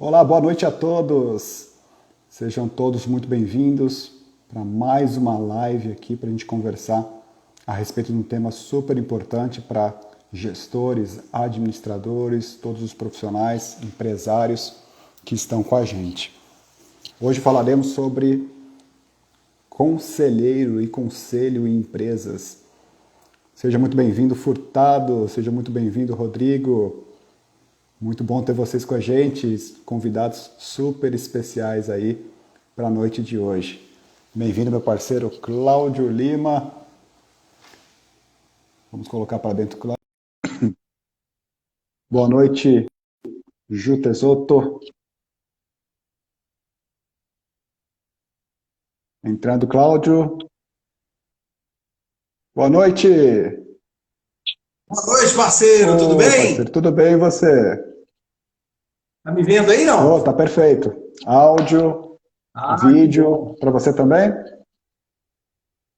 Olá, boa noite a todos. Sejam todos muito bem-vindos para mais uma live aqui para a gente conversar a respeito de um tema super importante para gestores, administradores, todos os profissionais, empresários que estão com a gente. Hoje falaremos sobre conselheiro e conselho em empresas. Seja muito bem-vindo, Furtado, seja muito bem-vindo, Rodrigo. Muito bom ter vocês com a gente, convidados super especiais aí para a noite de hoje. Bem-vindo, meu parceiro Cláudio Lima. Vamos colocar para dentro, Cláudio. Boa noite, Ju Tesoto. Entrando, Cláudio. Boa noite. Boa noite, parceiro, tudo Ô, parceiro, bem? tudo bem e você? Tá me vendo aí, Oh, não? tá perfeito. Áudio, Que vídeo, bom. para você também?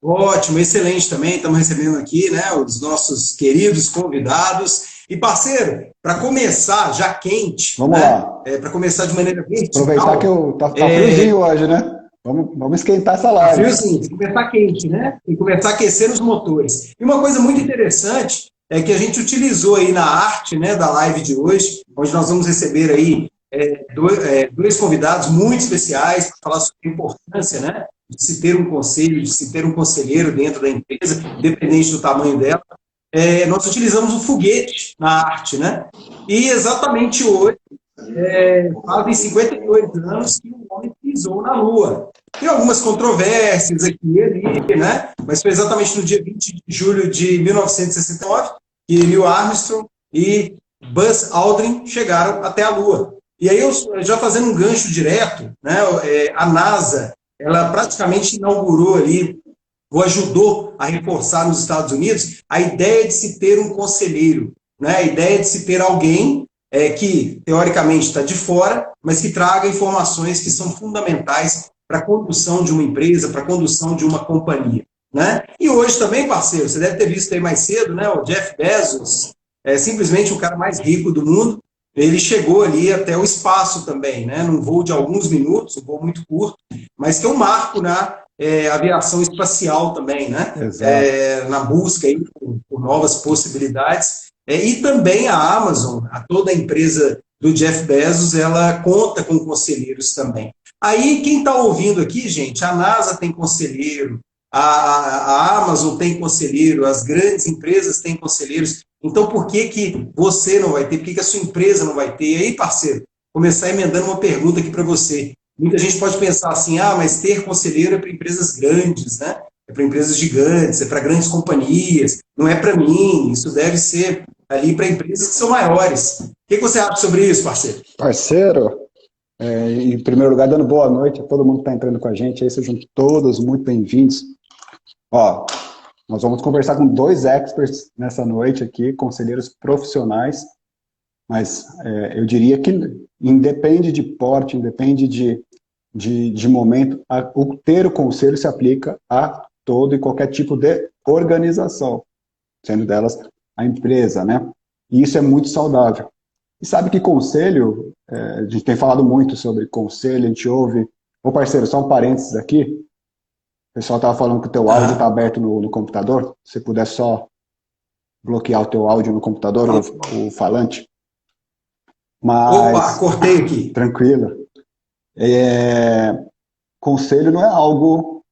Ótimo, excelente também. Estamos recebendo aqui, né, os nossos queridos convidados. E, parceiro, para começar já quente, Vamos né? lá. Para começar de maneira Aproveitar que vertical, tá friozinho hoje, né? Vamos esquentar essa tá live. frio sim, tem que começar quente, né? Tem que começar a aquecer os motores. E uma coisa muito interessante é que a gente utilizou aí na arte, né, da live de hoje, onde nós vamos receber aí dois convidados muito especiais para falar sobre a importância, né, de se ter um conselho, de se ter um conselheiro dentro da empresa, independente do tamanho dela. Nós utilizamos o foguete na arte, né? E exatamente hoje fazem 52 anos que o homem pisou na Lua. Tem algumas controvérsias aqui e ali, né? Mas foi exatamente no dia 20 de julho de 1969 que Neil Armstrong e Buzz Aldrin chegaram até a Lua. E aí, eu já fazendo um gancho direto, né? A NASA, ela praticamente inaugurou ali, ou ajudou a reforçar nos Estados Unidos, a ideia de se ter um conselheiro, né? A ideia de se ter alguém que, teoricamente, está de fora, mas que traga informações que são fundamentais para a condução de uma empresa, para a condução de uma companhia. Né? E hoje também, parceiro, você deve ter visto aí mais cedo, né? O Jeff Bezos é simplesmente o cara mais rico do mundo. Ele chegou ali até o espaço também, né? Num voo de alguns minutos, um voo muito curto, mas que é um marco na aviação espacial também, né? Exato. Na busca aí por novas possibilidades. E também a Amazon, toda a empresa do Jeff Bezos, ela conta com conselheiros também. Aí, quem está ouvindo aqui, gente, a NASA tem conselheiro, a Amazon tem conselheiro, as grandes empresas têm conselheiros. Então, por que que você não vai ter? Por que que a sua empresa não vai ter? E aí, parceiro, começar emendando uma pergunta aqui para você. Muita gente pode pensar assim, mas ter conselheiro é para empresas grandes, né? É para empresas gigantes, é para grandes companhias, não é para mim, isso deve ser ali para empresas que são maiores. O que você acha sobre isso, parceiro? Parceiro, em primeiro lugar, dando boa noite a todo mundo que está entrando com a gente. Aí sejam todos muito bem-vindos. Ó, nós vamos conversar com dois experts nessa noite aqui, conselheiros profissionais, mas eu diria que independe de porte, independe de momento, o ter o conselho se aplica a todo e qualquer tipo de organização, sendo delas a empresa, né? E isso é muito saudável. E sabe que conselho, a gente tem falado muito sobre conselho, a gente ouve. Ô parceiro, só um parênteses aqui. O pessoal estava falando que o teu áudio está aberto no computador. Se puder só bloquear o teu áudio no computador, o falante. Opa, Mas, cortei aqui. tranquilo. Conselho não é algo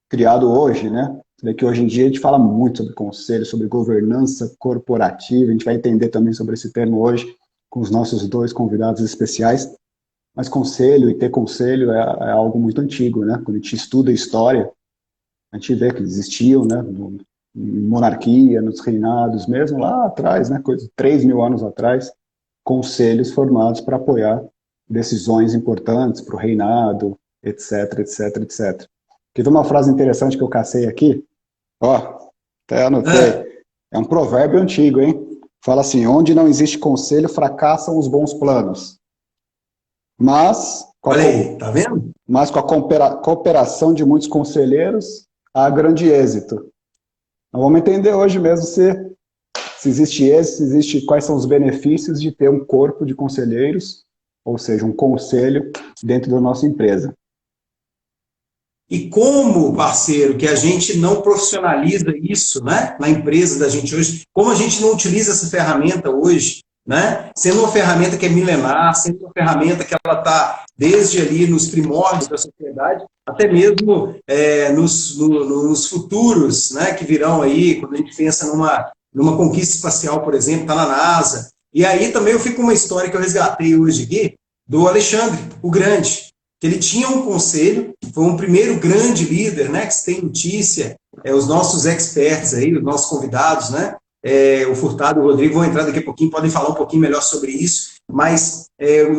criado hoje, né? Você vê que hoje em dia a gente fala muito sobre conselho, sobre governança corporativa. A gente vai entender também sobre esse termo hoje com os nossos dois convidados especiais. Mas conselho e ter conselho é algo muito antigo, né? Quando a gente estuda história, a gente vê que existiam, né? Monarquia, nos reinados, mesmo lá atrás, né? Coisa de 3.000 anos atrás, conselhos formados para apoiar decisões importantes para o reinado, etc, etc, etc. Quer ver uma frase interessante que eu cacei aqui? Ó, até Ah, anotei. É um provérbio antigo, hein? Fala assim: onde não existe conselho, fracassam os bons planos. Mas, com a, olha aí, tá vendo? mas com a cooperação de muitos conselheiros, há grande êxito. Nós vamos entender hoje mesmo se existe êxito, se existe quais são os benefícios de ter um corpo de conselheiros ou seja, um conselho dentro da nossa empresa. E como, parceiro, que a gente não profissionaliza isso, né, na empresa da gente hoje, como a gente não utiliza essa ferramenta hoje, né, sendo uma ferramenta que é milenar, sendo uma ferramenta que ela está desde ali nos primórdios da sociedade, até mesmo nos futuros, né, que virão aí, quando a gente pensa numa conquista espacial, por exemplo, está na NASA. E aí também eu fico com uma história que eu resgatei hoje aqui, do Alexandre, o Grande, que ele tinha um conselho, foi um primeiro grande líder, né, que se tem notícia, os nossos experts aí, os nossos convidados, né, o Furtado e o Rodrigo vão entrar daqui a pouquinho, podem falar um pouquinho melhor sobre isso, mas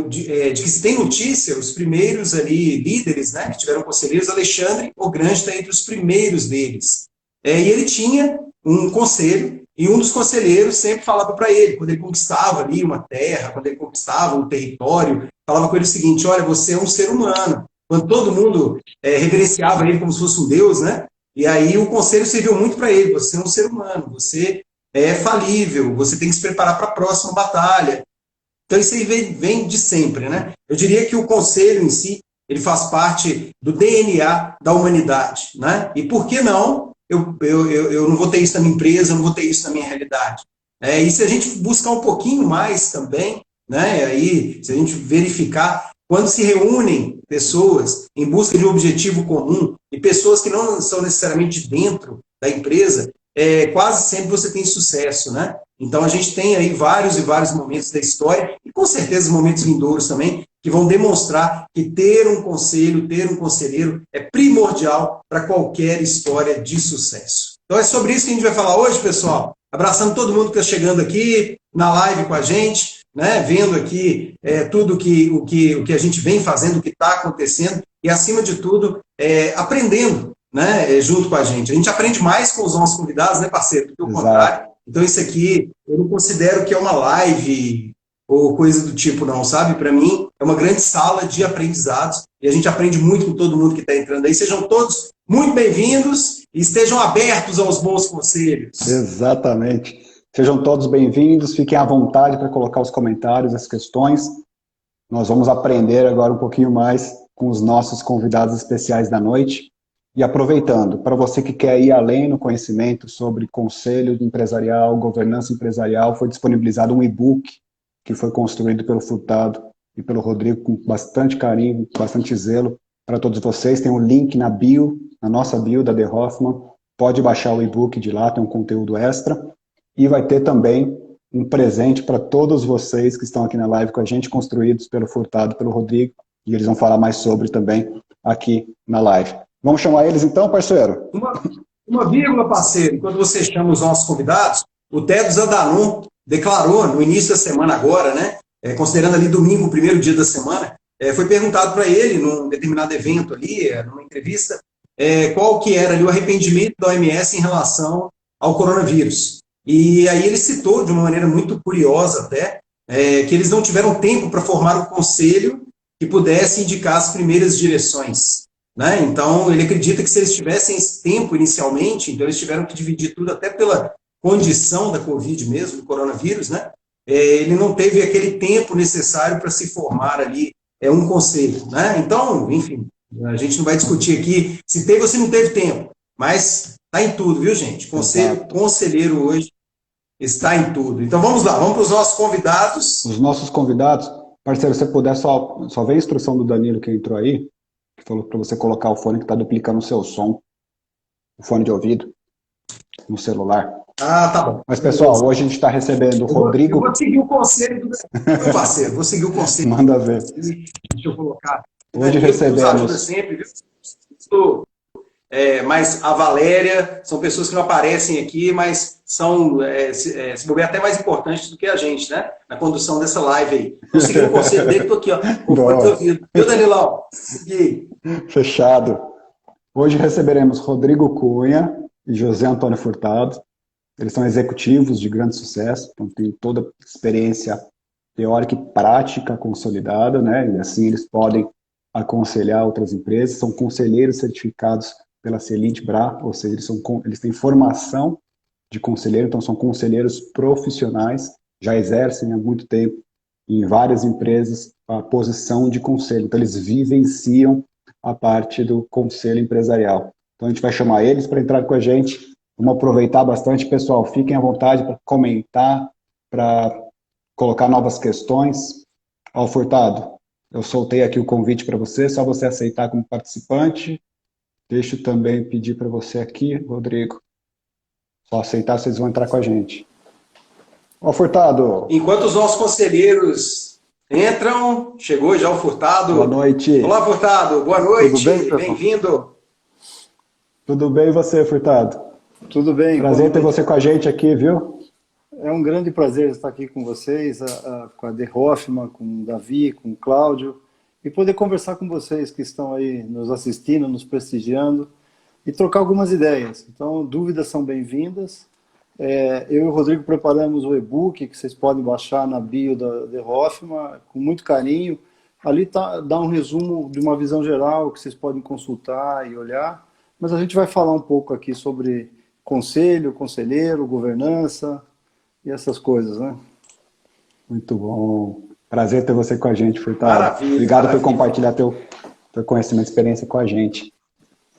de que se tem notícia, os primeiros ali líderes, né, que tiveram conselheiros, Alexandre o Grande está entre os primeiros deles. E ele tinha um conselho, e um dos conselheiros sempre falava para ele, quando ele conquistava ali uma terra, quando ele conquistava um território, falava com ele o seguinte: olha, você é um ser humano. Quando todo mundo reverenciava ele como se fosse um deus, né? E aí o conselho serviu muito para ele: você é um ser humano, você é falível, você tem que se preparar para a próxima batalha. Então isso aí vem de sempre, né? Eu diria que o conselho em si, ele faz parte do DNA da humanidade, né? E por que não? Eu não vou ter isso na minha empresa, eu não vou ter isso na minha realidade. E se a gente buscar um pouquinho mais também, né? Aí, se a gente verificar, quando se reúnem pessoas em busca de um objetivo comum e pessoas que não são necessariamente dentro da empresa, quase sempre você tem sucesso, né? Então a gente tem aí vários e vários momentos da história, e com certeza momentos vindouros também, que vão demonstrar que ter um conselho, ter um conselheiro é primordial para qualquer história de sucesso. Então é sobre isso que a gente vai falar hoje, pessoal. Abraçando todo mundo que está chegando aqui na live com a gente, né, vendo aqui tudo o que a gente vem fazendo, o que está acontecendo, e acima de tudo, aprendendo, né, junto com a gente. A gente aprende mais com os nossos convidados, né, parceiro, do que o contrário. Então isso aqui, eu não considero que é uma live ou coisa do tipo, não, sabe? Para mim, é uma grande sala de aprendizados, e a gente aprende muito com todo mundo que está entrando aí. Sejam todos muito bem-vindos e estejam abertos aos bons conselhos. Exatamente. Sejam todos bem-vindos, fiquem à vontade para colocar os comentários, as questões. Nós vamos aprender agora um pouquinho mais com os nossos convidados especiais da noite. E aproveitando, para você que quer ir além no conhecimento sobre conselho empresarial, governança empresarial, foi disponibilizado um e-book que foi construído pelo Furtado e pelo Rodrigo com bastante carinho, bastante zelo para todos vocês. Tem um link na bio, na nossa bio da The Hoffman. Pode baixar o e-book de lá, tem um conteúdo extra. E vai ter também um presente para todos vocês que estão aqui na live com a gente, construídos pelo Furtado e pelo Rodrigo. E eles vão falar mais sobre também aqui na live. Vamos chamar eles então, parceiro? Uma vírgula, parceiro. Quando você chama os nossos convidados, o Tedros Zadanon declarou no início da semana agora, né, considerando ali domingo, o primeiro dia da semana, foi perguntado para ele, num determinado evento ali, numa entrevista, qual que era ali o arrependimento da OMS em relação ao coronavírus. E aí ele citou, de uma maneira muito curiosa até, que eles não tiveram tempo para formar um conselho que pudesse indicar as primeiras direções, né? Então, ele acredita que se eles tivessem esse tempo inicialmente, então eles tiveram que dividir tudo até pela condição da Covid mesmo, do coronavírus, né? Ele não teve aquele tempo necessário para se formar ali um conselho, né? Então, enfim, a gente não vai discutir aqui se teve ou se não teve tempo, mas está em tudo, viu, gente? Conselheiro hoje está em tudo. Então vamos lá, vamos para os nossos convidados. Os nossos convidados, parceiro, se você puder só ver a instrução do Danilo que entrou aí, que falou para você colocar o fone que está duplicando o seu som, o fone de ouvido, no celular. Ah, tá bom. Mas, pessoal, hoje a gente está recebendo o Rodrigo... Eu vou seguir o conselho do meu parceiro, vou seguir o conselho. Manda ver. Deixa eu colocar. Hoje recebemos... Nos ajuda sempre, viu? Mas a Valéria, são pessoas que não aparecem aqui, mas são, se bobear, até mais importantes do que a gente, né? Na condução dessa live aí. Vou seguir o conselho dele, estou aqui, ó. Viu, Danilão? Segui. Fechado. Hoje receberemos Rodrigo Cunha e José Antônio Furtado. Eles são executivos de grande sucesso, então têm toda a experiência teórica e prática consolidada, né? E assim eles podem aconselhar outras empresas. São conselheiros certificados pela Celint Bra, ou seja, eles têm formação de conselheiro, então são conselheiros profissionais, já exercem há muito tempo em várias empresas a posição de conselho. Então, eles vivenciam a parte do conselho empresarial. Então, a gente vai chamar eles para entrar com a gente. Vamos aproveitar bastante, pessoal. Fiquem à vontade para comentar, para colocar novas questões. Ó, Furtado, eu soltei aqui o convite para você, só você aceitar como participante. Deixa eu também pedir para você aqui, Rodrigo. Só aceitar, vocês vão entrar com a gente. Ó, Furtado. Enquanto os nossos conselheiros entram, chegou já o Furtado. Boa noite. Olá, Furtado. Boa noite. Tudo bem, bem-vindo. Tudo bem e você, Furtado? Tudo bem. Prazer ter você com a gente aqui, viu? É um grande prazer estar aqui com vocês, com a De Hoffmann, com o Davi, com o Cláudio, e poder conversar com vocês que estão aí nos assistindo, nos prestigiando, e trocar algumas ideias. Então, dúvidas são bem-vindas. Eu e o Rodrigo preparamos o e-book que vocês podem baixar na bio da De Hoffmann, com muito carinho. Ali dá um resumo de uma visão geral que vocês podem consultar e olhar, mas a gente vai falar um pouco aqui sobre conselho, conselheiro, governança e essas coisas, né? Muito bom. Prazer ter você com a gente, Furtado. Maravilha. Obrigado maravilha. por compartilhar teu conhecimento e experiência com a gente.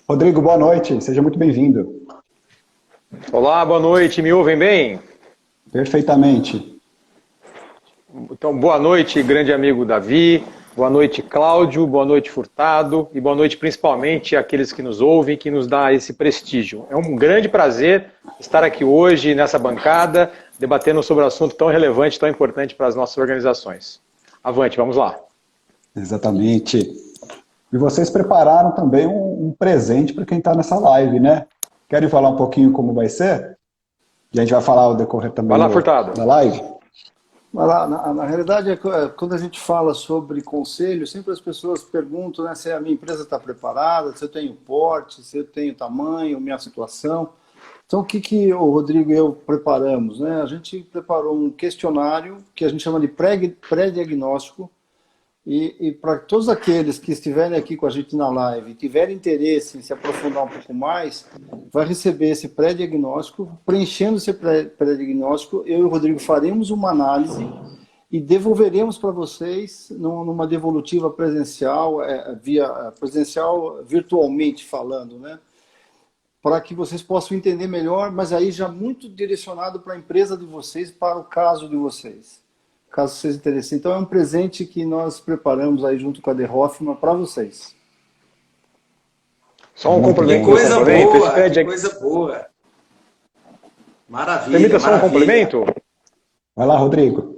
Rodrigo, boa noite. Seja muito bem-vindo. Olá, boa noite. Me ouvem bem? Perfeitamente. Então, boa noite, grande amigo Davi. Boa noite, Cláudio. Boa noite, Furtado. E boa noite, principalmente, àqueles que nos ouvem, que nos dá esse prestígio. É um grande prazer estar aqui hoje, nessa bancada, debatendo sobre um assunto tão relevante, tão importante para as nossas organizações. Avante, vamos lá. Exatamente. E vocês prepararam também um presente para quem está nessa live, né? Querem falar um pouquinho como vai ser? E a gente vai falar ao decorrer também Vai lá, Furtado. da live? Mas lá, na realidade, quando a gente fala sobre conselho, sempre as pessoas perguntam, né, se a minha empresa está preparada, se eu tenho porte, se eu tenho tamanho, minha situação. Então, o que o Rodrigo e eu preparamos, né? A gente preparou um questionário que a gente chama de pré-diagnóstico, e para todos aqueles que estiverem aqui com a gente na live e tiverem interesse em se aprofundar um pouco mais, vai receber esse pré-diagnóstico. Preenchendo esse pré-diagnóstico, eu e o Rodrigo faremos uma análise e devolveremos para vocês numa devolutiva presencial, presencial virtualmente falando, né? Para que vocês possam entender melhor, mas aí já muito direcionado para a empresa de vocês, para o caso de vocês, caso vocês interessem. Então é um presente que nós preparamos aí junto com a De Hoffmann para vocês. Só um Muito complemento. bom. Coisa boa, Esse coisa boa. Maravilha. Permita só um maravilha. complemento? Vai lá, Rodrigo.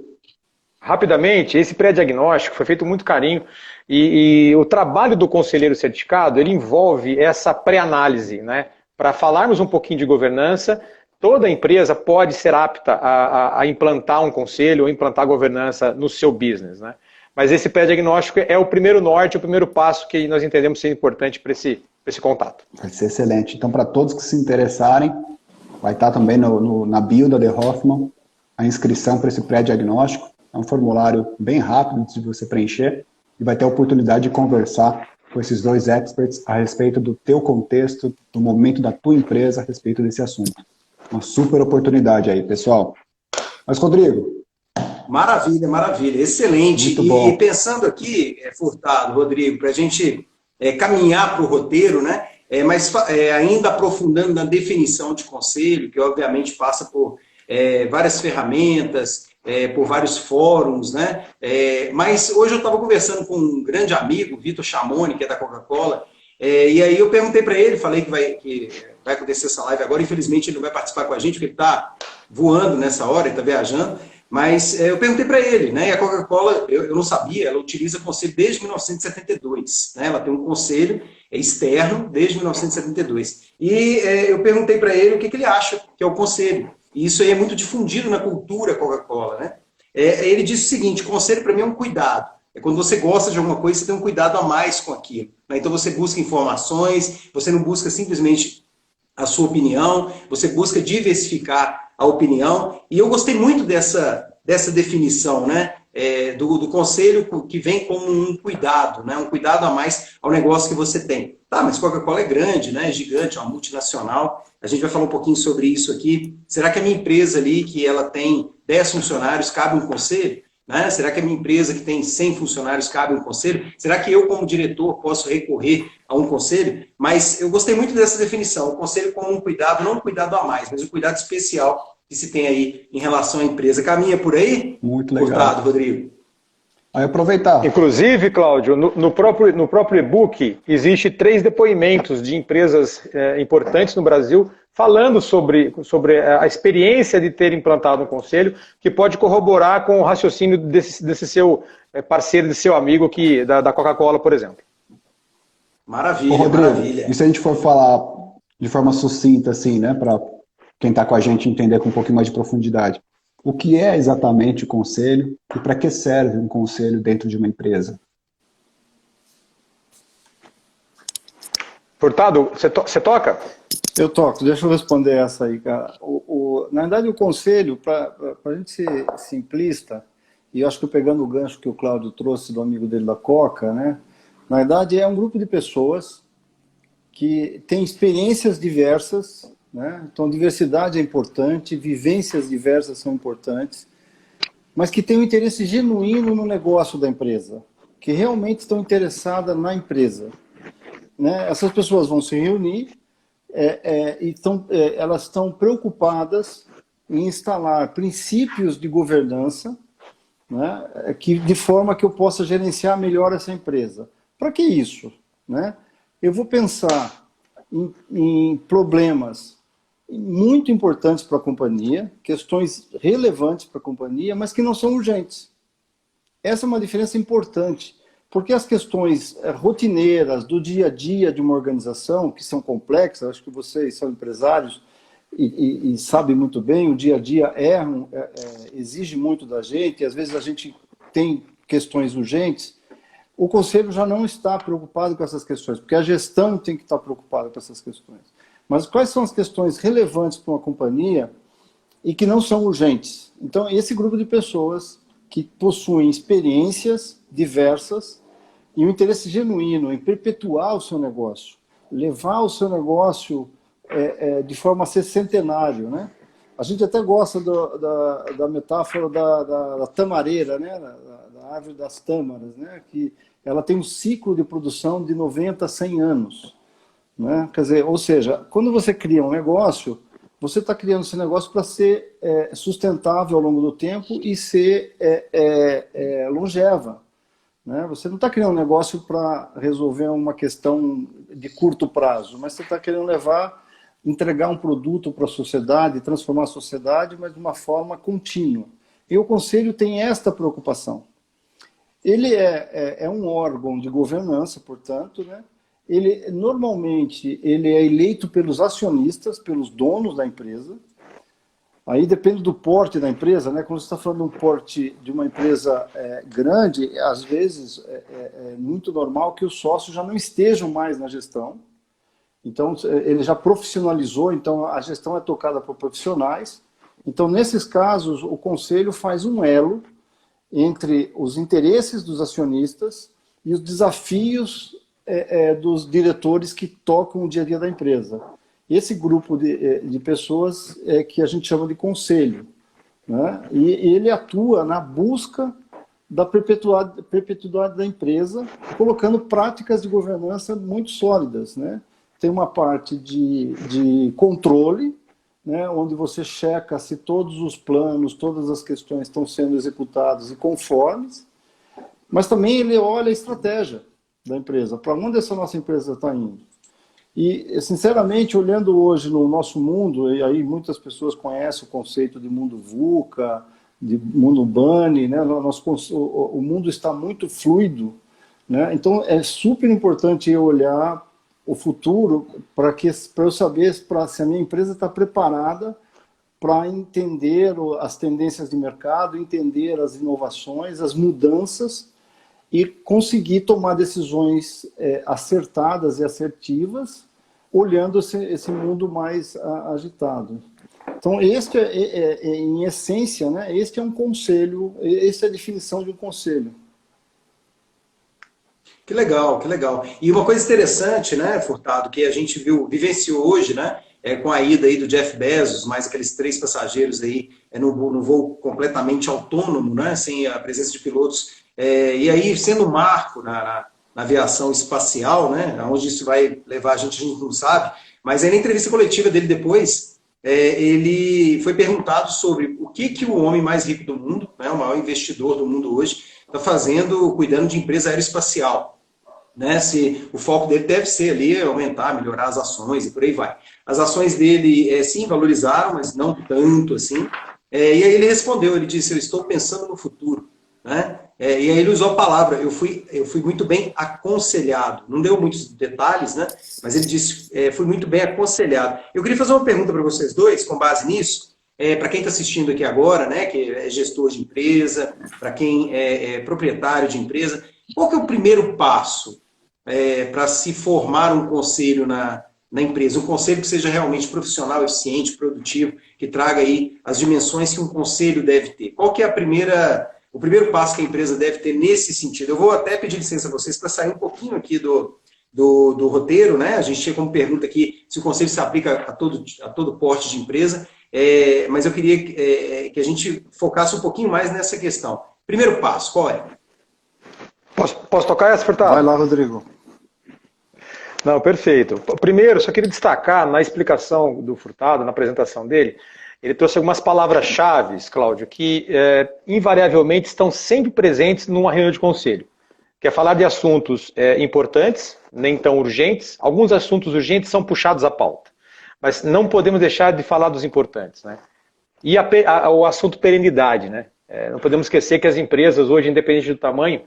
Rapidamente, esse pré-diagnóstico foi feito com muito carinho e o trabalho do conselheiro certificado, ele envolve essa pré-análise, né? Para falarmos um pouquinho de governança, toda empresa pode ser apta a implantar um conselho ou implantar governança no seu business, né? Mas esse pré-diagnóstico é o primeiro norte, o primeiro passo que nós entendemos ser importante para esse contato. Vai ser excelente. Então, para todos que se interessarem, vai estar também na bio da De Hoffmann a inscrição para esse pré-diagnóstico. É um formulário bem rápido de você preencher e vai ter a oportunidade de conversar com esses dois experts a respeito do teu contexto, do momento da tua empresa a respeito desse assunto. Uma super oportunidade aí, pessoal. Mas, Rodrigo... Maravilha, maravilha. Excelente. Muito bom. E pensando aqui, Furtado, Rodrigo, para a gente caminhar para o roteiro, né? Mas ainda aprofundando na definição de conselho, que obviamente passa por várias ferramentas, por vários fóruns, né? Mas hoje eu estava conversando com um grande amigo, Vitor Chamoni, que é da Coca-Cola, e aí eu perguntei para ele, falei que vai acontecer essa live agora, infelizmente ele não vai participar com a gente, porque ele está voando nessa hora, ele está viajando, mas eu perguntei para ele, né? E a Coca-Cola, eu não sabia, ela utiliza conselho desde 1972, né? Ela tem um conselho externo desde 1972. E eu perguntei para ele o que ele acha que é o conselho. E isso aí é muito difundido na cultura Coca-Cola, né? Ele disse o seguinte: conselho para mim é um cuidado. É quando você gosta de alguma coisa, você tem um cuidado a mais com aquilo, né? Então você busca informações, você não busca simplesmente a sua opinião, você busca diversificar a opinião. E eu gostei muito dessa definição, né? Do conselho que vem como um cuidado, né? Um cuidado a mais ao negócio que você tem. Tá, mas Coca-Cola é grande, né? É gigante, é uma multinacional. A gente vai falar um pouquinho sobre isso aqui. Será que a minha empresa ali, que ela tem 10 funcionários, cabe um conselho? né? Será que a minha empresa que tem 100 funcionários cabe um conselho? Será que eu, como diretor, posso recorrer a um conselho? Mas eu gostei muito dessa definição, o conselho como um cuidado, não um cuidado a mais, mas um cuidado especial que se tem aí em relação à empresa. Caminha por aí? Muito legal. Furtado, Rodrigo. Aí aproveitar. Inclusive, Cláudio, no próprio e-book, existe 3 depoimentos de empresas importantes no Brasil falando sobre a experiência de ter implantado um conselho, que pode corroborar com o raciocínio desse seu parceiro, desse seu amigo da Coca-Cola, por exemplo. Maravilha, Ô, Rodrigo, maravilha. e se a gente for falar de forma sucinta, assim, né, para quem está com a gente entender com um pouquinho mais de profundidade, o que é exatamente o conselho e para que serve um conselho dentro de uma empresa? Furtado, você toca? Eu toco, deixa eu responder essa aí, cara. Na verdade, o conselho, para a gente ser simplista, e eu acho que pegando o gancho que o Cláudio trouxe do amigo dele da Coca, né? Na verdade, é um grupo de pessoas que tem experiências diversas, né? Então, diversidade é importante, vivências diversas são importantes, mas que tem um interesse genuíno no negócio da empresa, que realmente estão interessadas na empresa, né? Essas pessoas vão se reunir elas estão preocupadas em instalar princípios de governança, né? De forma que eu possa gerenciar melhor essa empresa. Para que isso? Né? Eu vou pensar em problemas muito importantes para a companhia, questões relevantes para a companhia, mas que não são urgentes. Essa é uma diferença importante, porque as questões rotineiras do dia a dia de uma organização, que são complexas, acho que vocês são empresários e sabem muito bem, o dia a dia exige muito da gente, e às vezes a gente tem questões urgentes. O conselho já não está preocupado com essas questões, porque a gestão tem que estar preocupada com essas questões. Mas quais são as questões relevantes para uma companhia e que não são urgentes? Então, esse grupo de pessoas que possuem experiências diversas e um interesse genuíno em perpetuar o seu negócio, levar o seu negócio de forma a ser centenário, né? A gente até gosta da metáfora da tamareira, né? Da árvore das tâmaras, né? Que ela tem um ciclo de produção de 90 a 100 anos. Né? Quer dizer, ou seja, quando você cria um negócio, você está criando esse negócio para ser sustentável ao longo do tempo e ser longeva. Né? Você não está criando um negócio para resolver uma questão de curto prazo, mas você está querendo entregar um produto para a sociedade, transformar a sociedade, mas de uma forma contínua. E o Conselho tem esta preocupação. Ele é um órgão de governança, portanto, né? Normalmente ele é eleito pelos acionistas, pelos donos da empresa. Aí depende do porte da empresa, né? Quando você está falando de um porte de uma empresa grande, às vezes é muito normal que os sócios já não estejam mais na gestão. Então, ele já profissionalizou, então a gestão é tocada por profissionais. Então, nesses casos, o conselho faz um elo entre os interesses dos acionistas e os desafios dos diretores que tocam o dia a dia da empresa. Esse grupo de pessoas é que a gente chama de conselho, né? E ele atua na busca da perpetuidade da empresa, colocando práticas de governança muito sólidas, né? Tem uma parte de controle, né, onde você checa se todos os planos, todas as questões estão sendo executadas e conformes, mas também ele olha a estratégia da empresa, para onde essa nossa empresa está indo. E, sinceramente, olhando hoje no nosso mundo, e aí muitas pessoas conhecem o conceito de mundo VUCA, de mundo BANI, né, o mundo está muito fluido, né, então é super importante eu olhar o futuro para eu saber se a minha empresa está preparada para entender as tendências de mercado, entender as inovações, as mudanças e conseguir tomar decisões acertadas e assertivas, olhando esse mundo mais agitado. Então, em essência, né, este é um conselho, essa é a definição de um conselho. Que legal, que legal. E uma coisa interessante, né, Furtado, que a gente vivenciou hoje, né, com a ida aí do Jeff Bezos, mais aqueles 3 passageiros aí, no voo completamente autônomo, né, sem a presença de pilotos, e aí sendo um marco na aviação espacial, né, onde isso vai levar a gente não sabe, mas aí na entrevista coletiva dele depois, ele foi perguntado sobre o que o homem mais rico do mundo, né, o maior investidor do mundo hoje, está fazendo, cuidando de empresa aeroespacial. Né, se o foco dele deve ser ali aumentar, melhorar as ações e por aí vai. As ações dele, sim, valorizaram, mas não tanto assim. E aí ele respondeu, ele disse, eu estou pensando no futuro. Né? E aí ele usou a palavra, eu fui muito bem aconselhado. Não deu muitos detalhes, né? Mas ele disse, fui muito bem aconselhado. Eu queria fazer uma pergunta para vocês dois, com base nisso, para quem está assistindo aqui agora, né, que é gestor de empresa, para quem é proprietário de empresa, qual que é o primeiro passo para se formar um conselho na empresa? Um conselho que seja realmente profissional, eficiente, produtivo, que traga aí as dimensões que um conselho deve ter. Qual que é o primeiro passo que a empresa deve ter nesse sentido? Eu vou até pedir licença a vocês para sair um pouquinho aqui do roteiro, né? A gente tinha como pergunta aqui se o conselho se aplica a todo porte de empresa, mas eu queria que a gente focasse um pouquinho mais nessa questão. Primeiro passo, qual é? Posso tocar essa, Furtado? Vai lá, Rodrigo. Não, perfeito. Primeiro, só queria destacar na explicação do Furtado, na apresentação dele, ele trouxe algumas palavras-chave, Cláudio, que invariavelmente estão sempre presentes numa reunião de conselho. Que é falar de assuntos importantes, nem tão urgentes. Alguns assuntos urgentes são puxados à pauta, mas não podemos deixar de falar dos importantes, né? E o assunto perenidade, né? Não podemos esquecer que as empresas hoje, independente do tamanho,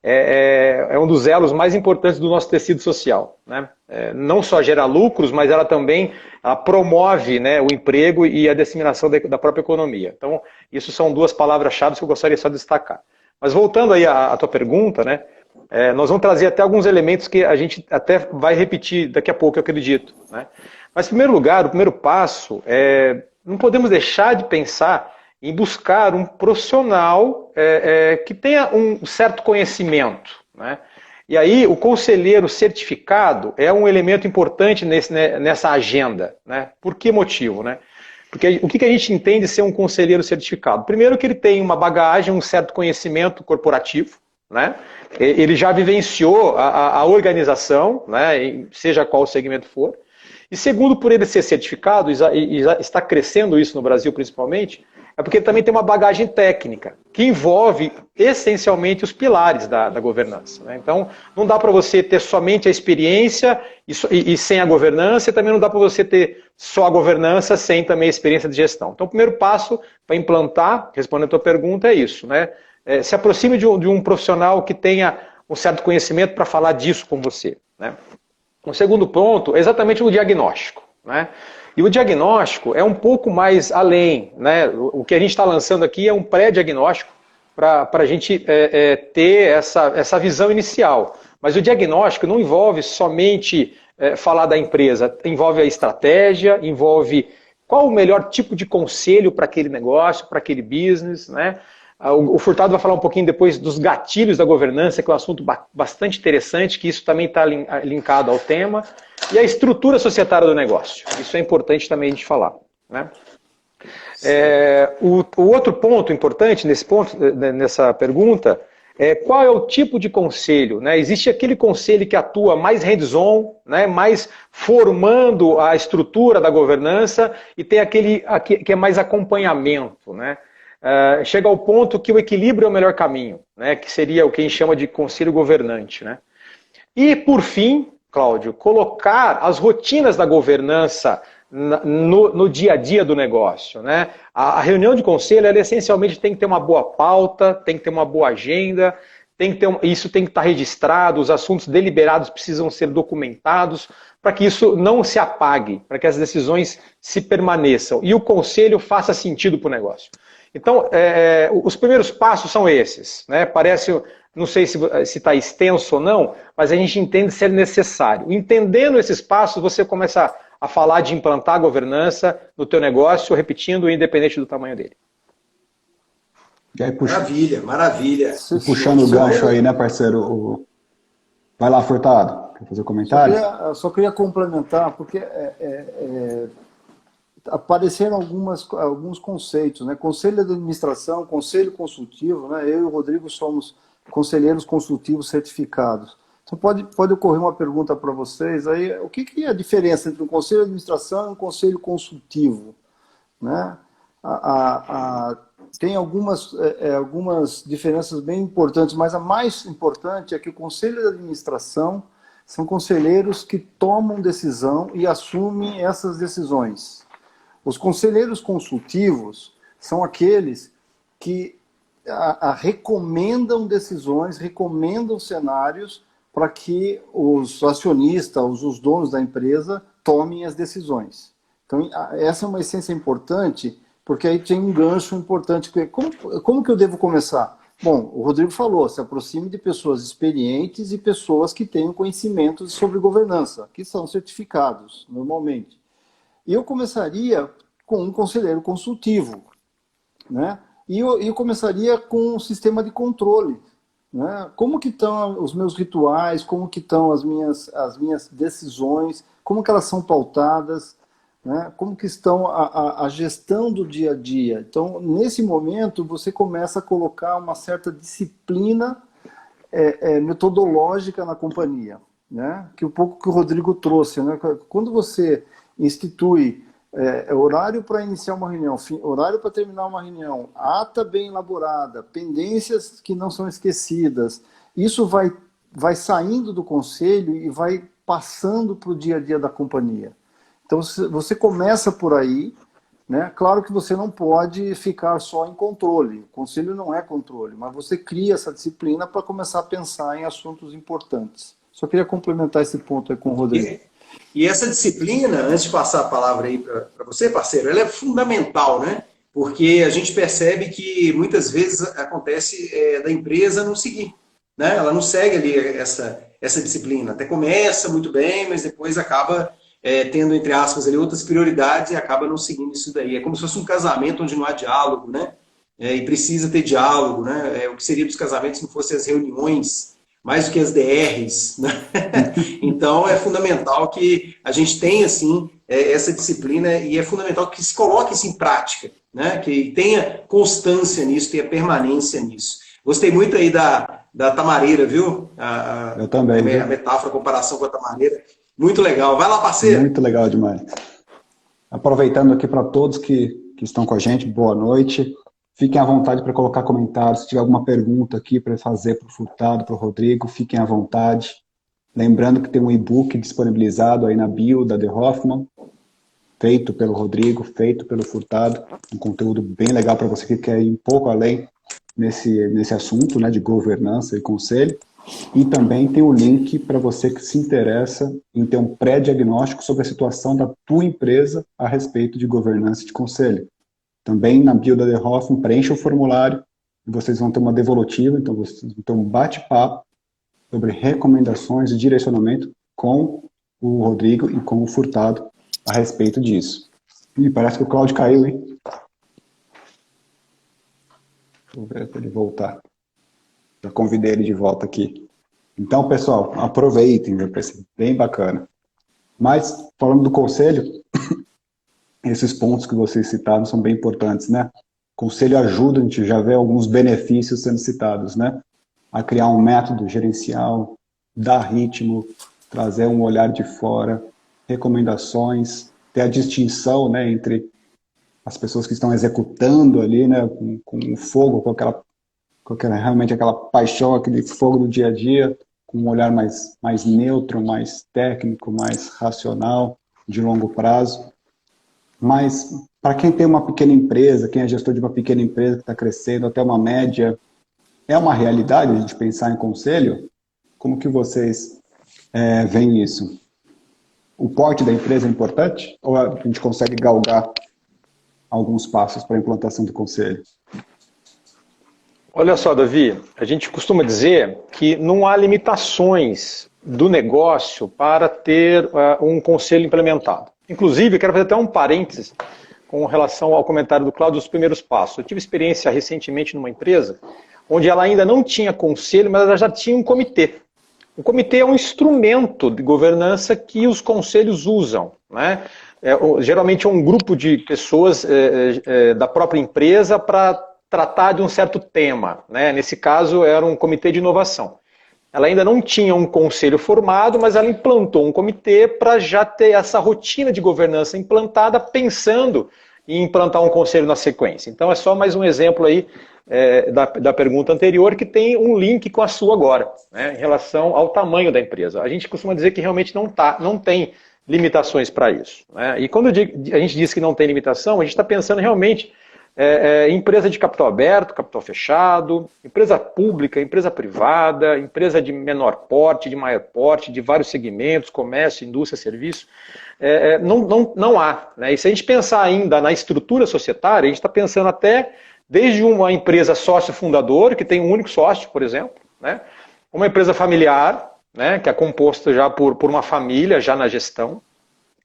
é um dos elos mais importantes do nosso tecido social, né? Não só gera lucros, mas ela também promove, né, o emprego e a disseminação da própria economia. Então, isso são 2 palavras-chave que eu gostaria só de destacar. Mas voltando aí à tua pergunta, né, nós vamos trazer até alguns elementos que a gente até vai repetir daqui a pouco, eu acredito, né? Mas, em primeiro lugar, o primeiro passo não podemos deixar de pensar em buscar um profissional que tenha um certo conhecimento, né? E aí o conselheiro certificado é um elemento importante nessa agenda, né? Por que motivo, né? Porque o que a gente entende ser um conselheiro certificado? Primeiro que ele tem uma bagagem, um certo conhecimento corporativo, né? Ele já vivenciou a organização, né? Seja qual o segmento for. E segundo, por ele ser certificado, e está crescendo isso no Brasil principalmente, é porque ele também tem uma bagagem técnica, que envolve essencialmente os pilares da governança, né? Então, não dá para você ter somente a experiência e sem a governança, e também não dá para você ter só a governança sem também a experiência de gestão. Então, o primeiro passo para implantar, respondendo a tua pergunta, é isso, né? Se aproxime de um profissional que tenha um certo conhecimento para falar disso com você, né? O segundo ponto é exatamente o diagnóstico, né? E o diagnóstico é um pouco mais além, né? O que a gente está lançando aqui é um pré-diagnóstico para a gente ter essa visão inicial. Mas o diagnóstico não envolve somente falar da empresa, envolve a estratégia, envolve qual o melhor tipo de conselho para aquele negócio, para aquele business, né? O Furtado vai falar um pouquinho depois dos gatilhos da governança, que é um assunto bastante interessante, que isso também está linkado ao tema, e a estrutura societária do negócio. Isso é importante também a gente falar, né? O outro ponto importante nessa pergunta é qual é o tipo de conselho, né? Existe aquele conselho que atua mais hands-on, né? Mais formando a estrutura da governança, e tem aquele que é mais acompanhamento, né? Chega ao ponto que o equilíbrio é o melhor caminho, né? Que seria o que a gente chama de conselho governante, né? E, por fim, Cláudio, colocar as rotinas da governança no dia a dia do negócio, né? A reunião de conselho, ela essencialmente tem que ter uma boa pauta, tem que ter uma boa agenda, isso tem que estar registrado, os assuntos deliberados precisam ser documentados, para que isso não se apague, para que as decisões se permaneçam e o conselho faça sentido para o negócio. Então, os primeiros passos são esses, né? Parece, não sei se está extenso ou não, mas a gente entende ser necessário. Entendendo esses passos, você começa a falar de implantar a governança no teu negócio, repetindo, independente do tamanho dele. Maravilha, maravilha. Puxando o gancho aí, né, parceiro? Vai lá, Furtado. Quer fazer um comentário? Só queria complementar, porque apareceram alguns conceitos, né? Conselho de administração, conselho consultivo, né? Eu e o Rodrigo somos conselheiros consultivos certificados. Então pode ocorrer uma pergunta para vocês aí, o que é a diferença entre um conselho de administração e um conselho consultivo, né? Tem algumas diferenças bem importantes, mas a mais importante é que o conselho de administração são conselheiros que tomam decisão e assumem essas decisões. Os conselheiros consultivos são aqueles que recomendam decisões, recomendam cenários para que os acionistas, os donos da empresa, tomem as decisões. Então, essa é uma essência importante, porque aí tem um gancho importante. Como que eu devo começar? Bom, o Rodrigo falou, se aproxime de pessoas experientes e pessoas que tenham conhecimentos sobre governança, que são certificados, normalmente. E eu começaria com um conselheiro consultivo, né? E eu começaria com um sistema de controle, né? Como que estão os meus rituais, como que estão as minhas decisões, como que elas são pautadas, né? Como que estão a gestão do dia a dia. Então, nesse momento, você começa a colocar uma certa disciplina metodológica na companhia, né? Que um pouco que o Rodrigo trouxe, né? Quando você institui horário para iniciar uma reunião, horário para terminar uma reunião, ata bem elaborada, pendências que não são esquecidas, isso vai saindo do conselho e vai passando para o dia a dia da companhia. Então você começa por aí, né? Claro que você não pode ficar só em controle, o conselho não é controle, mas você cria essa disciplina para começar a pensar em assuntos importantes. Só queria complementar esse ponto aí com o Rodrigo. E essa disciplina, antes de passar a palavra aí para você, parceiro, ela é fundamental, né? Porque a gente percebe que muitas vezes acontece da empresa não seguir, né? Ela não segue ali essa disciplina. Até começa muito bem, mas depois acaba tendo, entre aspas, ali, outras prioridades e acaba não seguindo isso daí. É como se fosse um casamento onde não há diálogo, né? E precisa ter diálogo, né? O que seria dos casamentos se não fossem as reuniões, mais do que as DRs, né? Então é fundamental que a gente tenha assim essa disciplina e é fundamental que se coloque isso em prática, né? Que tenha constância nisso, tenha permanência nisso. Gostei muito aí da tamareira, viu? Eu também. A metáfora, a comparação com a tamareira. Muito legal. Vai lá, parceiro. Muito legal demais. Aproveitando aqui para todos que estão com a gente, boa noite. Fiquem à vontade para colocar comentários. Se tiver alguma pergunta aqui para fazer para o Furtado, para o Rodrigo, fiquem à vontade. Lembrando que tem um e-book disponibilizado aí na bio da The Hoffman, feito pelo Rodrigo, feito pelo Furtado. Um conteúdo bem legal para você que quer ir um pouco além nesse assunto, né, de governança e conselho. E também tem o link para você que se interessa em ter um pré-diagnóstico sobre a situação da tua empresa a respeito de governança e de conselho. Também na bio da The Hoffman, preencha o formulário e vocês vão ter uma devolutiva, então vocês vão ter um bate-papo sobre recomendações e direcionamento com o Rodrigo e com o Furtado a respeito disso. E parece que o Cláudio caiu, hein? Vou ver para ele voltar. Já convidei ele de volta aqui. Então, pessoal, aproveitem, vai ser bem bacana. Mas, falando do conselho, esses pontos que vocês citaram são bem importantes, né? O conselho ajuda, a gente já vê alguns benefícios sendo citados, né? A criar um método gerencial, dar ritmo, trazer um olhar de fora, recomendações, ter a distinção, né, entre as pessoas que estão executando ali, né, com o fogo, realmente aquela paixão, aquele fogo do dia a dia, com um olhar mais neutro, mais técnico, mais racional, de longo prazo. Mas, para quem tem uma pequena empresa, quem é gestor de uma pequena empresa que está crescendo até uma média, é uma realidade a gente pensar em conselho? Como que vocês veem isso? O porte da empresa é importante? Ou a gente consegue galgar alguns passos para a implantação do conselho? Olha só, Davi, a gente costuma dizer que não há limitações do negócio para ter um conselho implementado. Inclusive, quero fazer até um parênteses com relação ao comentário do Cláudio dos primeiros passos. Eu tive experiência recentemente numa empresa onde ela ainda não tinha conselho, mas ela já tinha um comitê. O comitê é um instrumento de governança que os conselhos usam, né? geralmente é um grupo de pessoas da própria empresa para tratar de um certo tema, né? Nesse caso era um comitê de inovação. Ela ainda não tinha um conselho formado, mas ela implantou um comitê para já ter essa rotina de governança implantada, pensando em implantar um conselho na sequência. Então é só mais um exemplo aí da pergunta anterior, que tem um link com a sua agora, né, em relação ao tamanho da empresa. A gente costuma dizer que realmente não tem limitações para isso, né? E quando a gente diz que não tem limitação, a gente está pensando realmente empresa de capital aberto, capital fechado, empresa pública, empresa privada, empresa de menor porte, de maior porte, de vários segmentos, comércio, indústria, serviço. Não há, né? E se a gente pensar ainda na estrutura societária, a gente está pensando até desde uma empresa sócio-fundador, que tem um único sócio, por exemplo, né? Uma empresa familiar, né, que é composta já por uma família, já na gestão,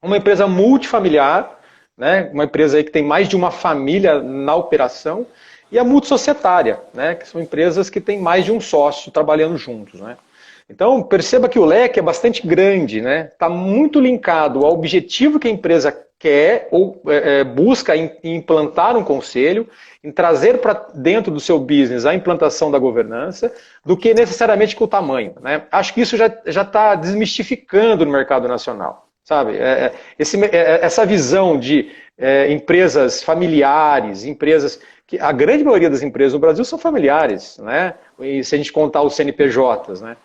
uma empresa multifamiliar, né, uma empresa aí que tem mais de uma família na operação, e a multissocietária, né, que são empresas que têm mais de um sócio trabalhando juntos, né? Então, perceba que o leque é bastante grande, né? Está muito linkado ao objetivo que a empresa quer ou busca em implantar um conselho, em trazer para dentro do seu business a implantação da governança, do que necessariamente com o tamanho, né? Acho que isso já está desmistificando no mercado nacional, sabe? Essa visão de empresas familiares, empresas que a grande maioria das empresas no Brasil são familiares, né? E se a gente contar os CNPJs, né?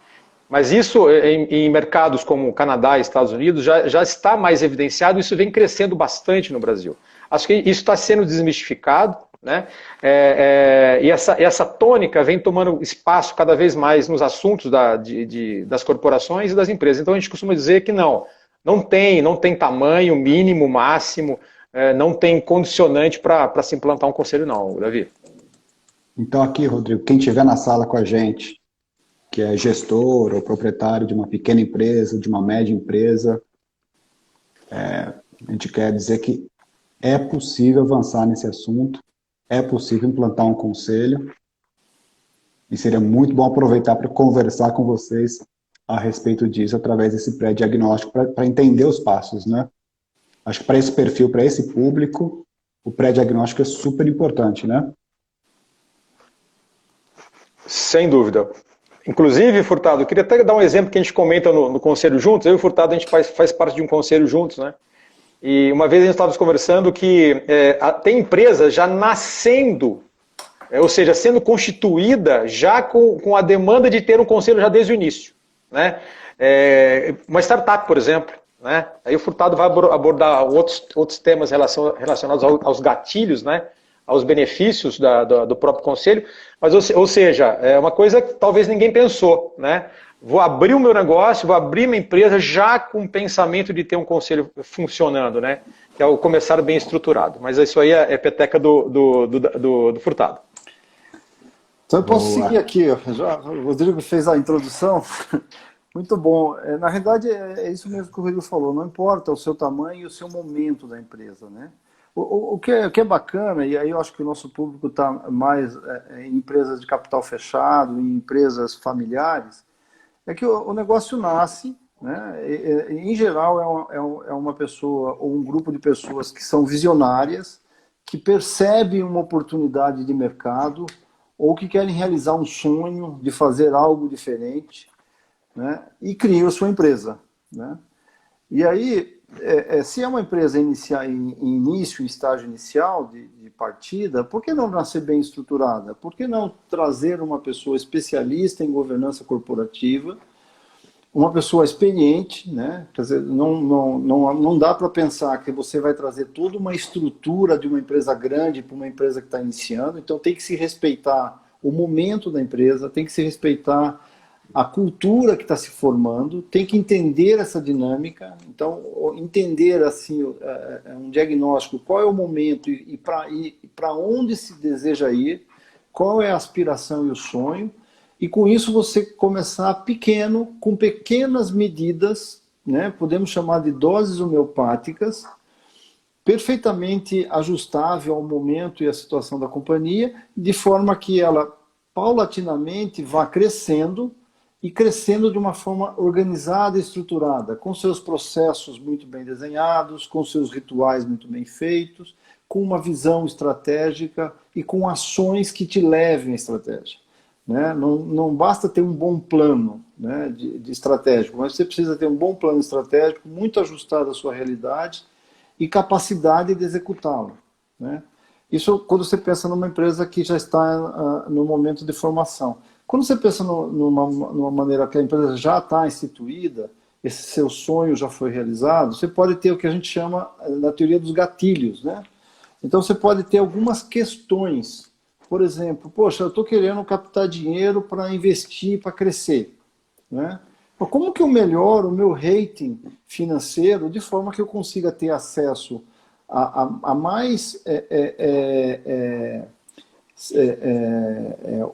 Mas isso em mercados como Canadá e Estados Unidos já está mais evidenciado, isso vem crescendo bastante no Brasil. Acho que isso está sendo desmistificado, né? E essa tônica vem tomando espaço cada vez mais nos assuntos das corporações e das empresas. Então a gente costuma dizer que não tem tamanho mínimo, máximo, não tem condicionante para se implantar um conselho não, Davi. Então aqui, Rodrigo, quem estiver na sala com a gente, que é gestor ou proprietário de uma pequena empresa, de uma média empresa, a gente quer dizer que é possível avançar nesse assunto, é possível implantar um conselho, e seria muito bom aproveitar para conversar com vocês a respeito disso, através desse pré-diagnóstico, para entender os passos, né? Acho que para esse perfil, para esse público, o pré-diagnóstico é super importante, né? Sem dúvida. Inclusive, Furtado, eu queria até dar um exemplo que a gente comenta no Conselho Juntos. Eu e o Furtado, a gente faz parte de um Conselho Juntos, né? E uma vez a gente estava conversando que tem empresa já nascendo, ou seja, sendo constituída já com a demanda de ter um conselho já desde o início, né? Uma startup, por exemplo, né? Aí o Furtado vai abordar outros temas relacionados aos gatilhos, né? Aos benefícios do próprio conselho, mas, ou seja, é uma coisa que talvez ninguém pensou, né? Vou abrir o meu negócio, vou abrir minha empresa já com o pensamento de ter um conselho funcionando, né? Que é o começar bem estruturado. Mas isso aí é peteca do Furtado. Então eu posso seguir aqui, o Rodrigo fez a introdução. Muito bom. Na realidade, é isso mesmo que o Rodrigo falou, não importa o seu tamanho e o seu momento da empresa, né? O que é bacana, e aí eu acho que o nosso público está mais em empresas de capital fechado, em empresas familiares, é que o negócio nasce, né? Em geral é uma pessoa ou um grupo de pessoas que são visionárias, que percebem uma oportunidade de mercado ou que querem realizar um sonho de fazer algo diferente, né? E criam a sua empresa, né? E aí, se é uma empresa em início, em estágio inicial de partida, por que não nascer bem estruturada? Por que não trazer uma pessoa especialista em governança corporativa, uma pessoa experiente, né? Quer dizer, não dá para pensar que você vai trazer toda uma estrutura de uma empresa grande para uma empresa que está iniciando, então tem que se respeitar o momento da empresa, tem que se respeitar a cultura que está se formando, tem que entender essa dinâmica, então entender assim um diagnóstico, qual é o momento e para onde se deseja ir, qual é a aspiração e o sonho, e com isso você começar pequeno, com pequenas medidas, né? Podemos chamar de doses homeopáticas, perfeitamente ajustável ao momento e à situação da companhia, de forma que ela paulatinamente vá crescendo e crescendo de uma forma organizada e estruturada, com seus processos muito bem desenhados, com seus rituais muito bem feitos, com uma visão estratégica e com ações que te levem à estratégia. Né? Não basta ter um bom plano, né, de estratégico, mas você precisa ter um bom plano estratégico, muito ajustado à sua realidade e capacidade de executá-lo. Né? Isso quando você pensa numa empresa que já está no momento de formação. Quando você pensa numa maneira que a empresa já está instituída, esse seu sonho já foi realizado, você pode ter o que a gente chama na teoria dos gatilhos. Né? Então você pode ter algumas questões. Por exemplo, poxa, eu estou querendo captar dinheiro para investir, para crescer. Né? Mas como que eu melhoro o meu rating financeiro de forma que eu consiga ter acesso a mais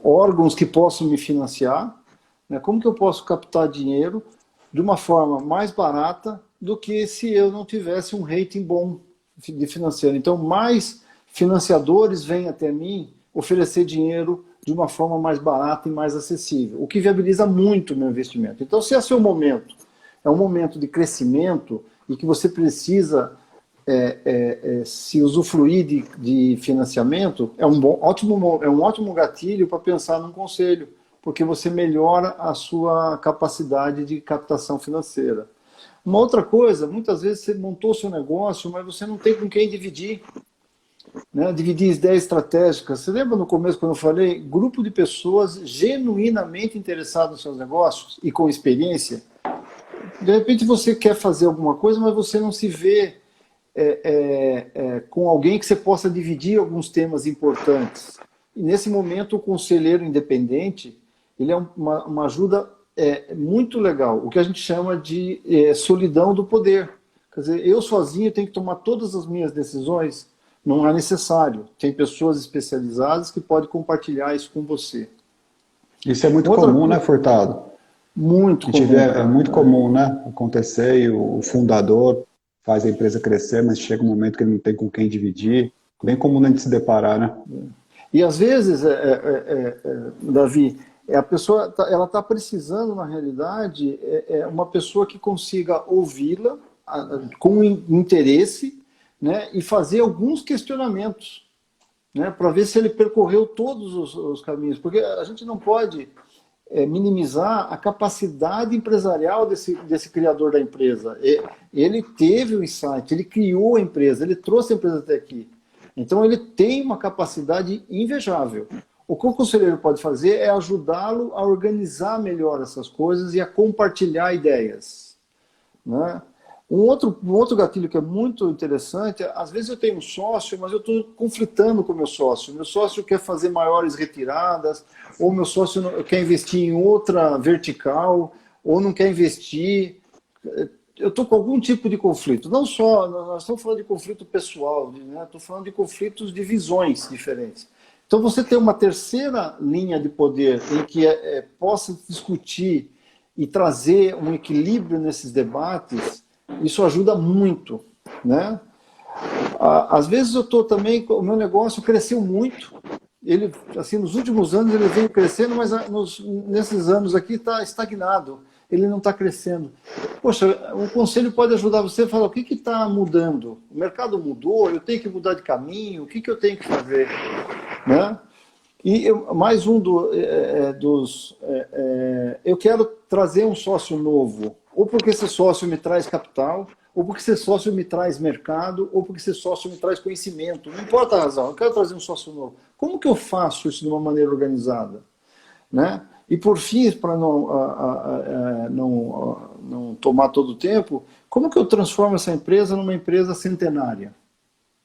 órgãos que possam me financiar? Né? Como que eu posso captar dinheiro de uma forma mais barata do que se eu não tivesse um rating bom de financeiro? Então, mais financiadores vêm até mim oferecer dinheiro de uma forma mais barata e mais acessível, o que viabiliza muito o meu investimento. Então, se esse é o momento, é um momento de crescimento e que você precisa se usufruir de financiamento, é um ótimo gatilho para pensar num conselho, porque você melhora a sua capacidade de captação financeira. Uma outra coisa, muitas vezes você montou seu negócio, mas você não tem com quem dividir. Né? Dividir as ideias estratégicas. Você lembra no começo quando eu falei? Grupo de pessoas genuinamente interessadas nos seus negócios e com experiência. De repente você quer fazer alguma coisa, mas você não se vê com alguém que você possa dividir alguns temas importantes. E nesse momento o conselheiro independente ele é uma ajuda muito legal, o que a gente chama de solidão do poder. Quer dizer, eu sozinho tenho que tomar todas as minhas decisões. Não é necessário. Tem pessoas especializadas que podem compartilhar isso com você. Isso é muito comum, né, Furtado? Muito comum. É muito comum, né? Acontecer e o fundador faz a empresa crescer, mas chega um momento que ele não tem com quem dividir. Bem comum a gente se deparar, né? E às vezes, Davi, a pessoa ela está precisando, na realidade, uma pessoa que consiga ouvi-la com interesse, né, e fazer alguns questionamentos, né, para ver se ele percorreu todos os caminhos, porque a gente não pode minimizar a capacidade empresarial desse criador da empresa. Ele teve o insight, ele criou a empresa, ele trouxe a empresa até aqui. Então ele tem uma capacidade invejável. O que o conselheiro pode fazer é ajudá-lo a organizar melhor essas coisas e a compartilhar ideias. Né? Um outro gatilho que é muito interessante, às vezes eu tenho um sócio, mas eu estou conflitando com o meu sócio. Meu sócio quer fazer maiores retiradas, ou meu sócio quer investir em outra vertical, ou não quer investir. Eu estou com algum tipo de conflito. Não só, nós estamos falando de conflito pessoal, né? Estou falando de conflitos de visões diferentes. Então você tem uma terceira linha de poder em que possa discutir e trazer um equilíbrio nesses debates. Isso ajuda muito, né? Às vezes eu estou também, o meu negócio cresceu muito, ele, assim, nos últimos anos ele veio crescendo, mas nesses anos aqui está estagnado, ele não está crescendo. Poxa, um conselho pode ajudar você a falar, o que está mudando? O mercado mudou, eu tenho que mudar de caminho, o que eu tenho que fazer? Né? E mais um eu quero trazer um sócio novo, ou porque esse sócio me traz capital, ou porque esse sócio me traz mercado, ou porque esse sócio me traz conhecimento. Não importa a razão, eu quero trazer um sócio novo. Como que eu faço isso de uma maneira organizada? Né? E por fim, para não tomar todo o tempo, como que eu transformo essa empresa numa empresa centenária?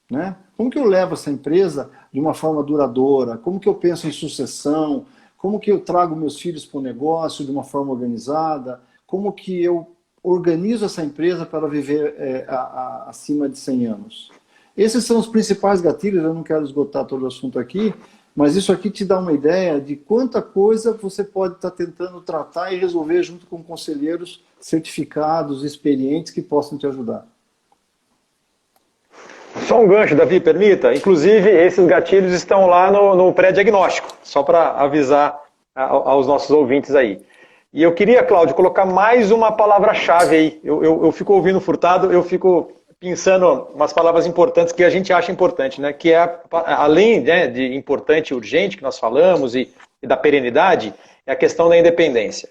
Né? Como que eu levo essa empresa de uma forma duradoura? Como que eu penso em sucessão? Como que eu trago meus filhos para o negócio de uma forma organizada? Como que eu organizo essa empresa para viver acima de 100 anos? Esses são os principais gatilhos, eu não quero esgotar todo o assunto aqui, mas isso aqui te dá uma ideia de quanta coisa você pode estar tentando tratar e resolver junto com conselheiros certificados, experientes, que possam te ajudar. Só um gancho, Davi, permita. Inclusive, esses gatilhos estão lá no pré-diagnóstico, só para avisar aos nossos ouvintes aí. E eu queria, Cláudio, colocar mais uma palavra-chave aí. Eu fico ouvindo o Furtado, eu fico pensando umas palavras importantes que a gente acha importante, né? Que é, além, né, de importante e urgente que nós falamos e da perenidade, é a questão da independência.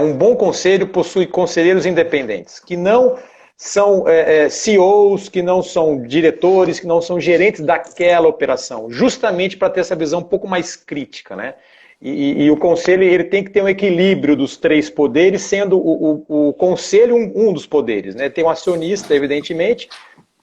Um bom conselho possui conselheiros independentes, que não são CEOs, que não são diretores, que não são gerentes daquela operação, justamente para ter essa visão um pouco mais crítica, né? E o conselho ele tem que ter um equilíbrio dos três poderes, sendo o conselho um dos poderes, né? Tem o acionista, evidentemente,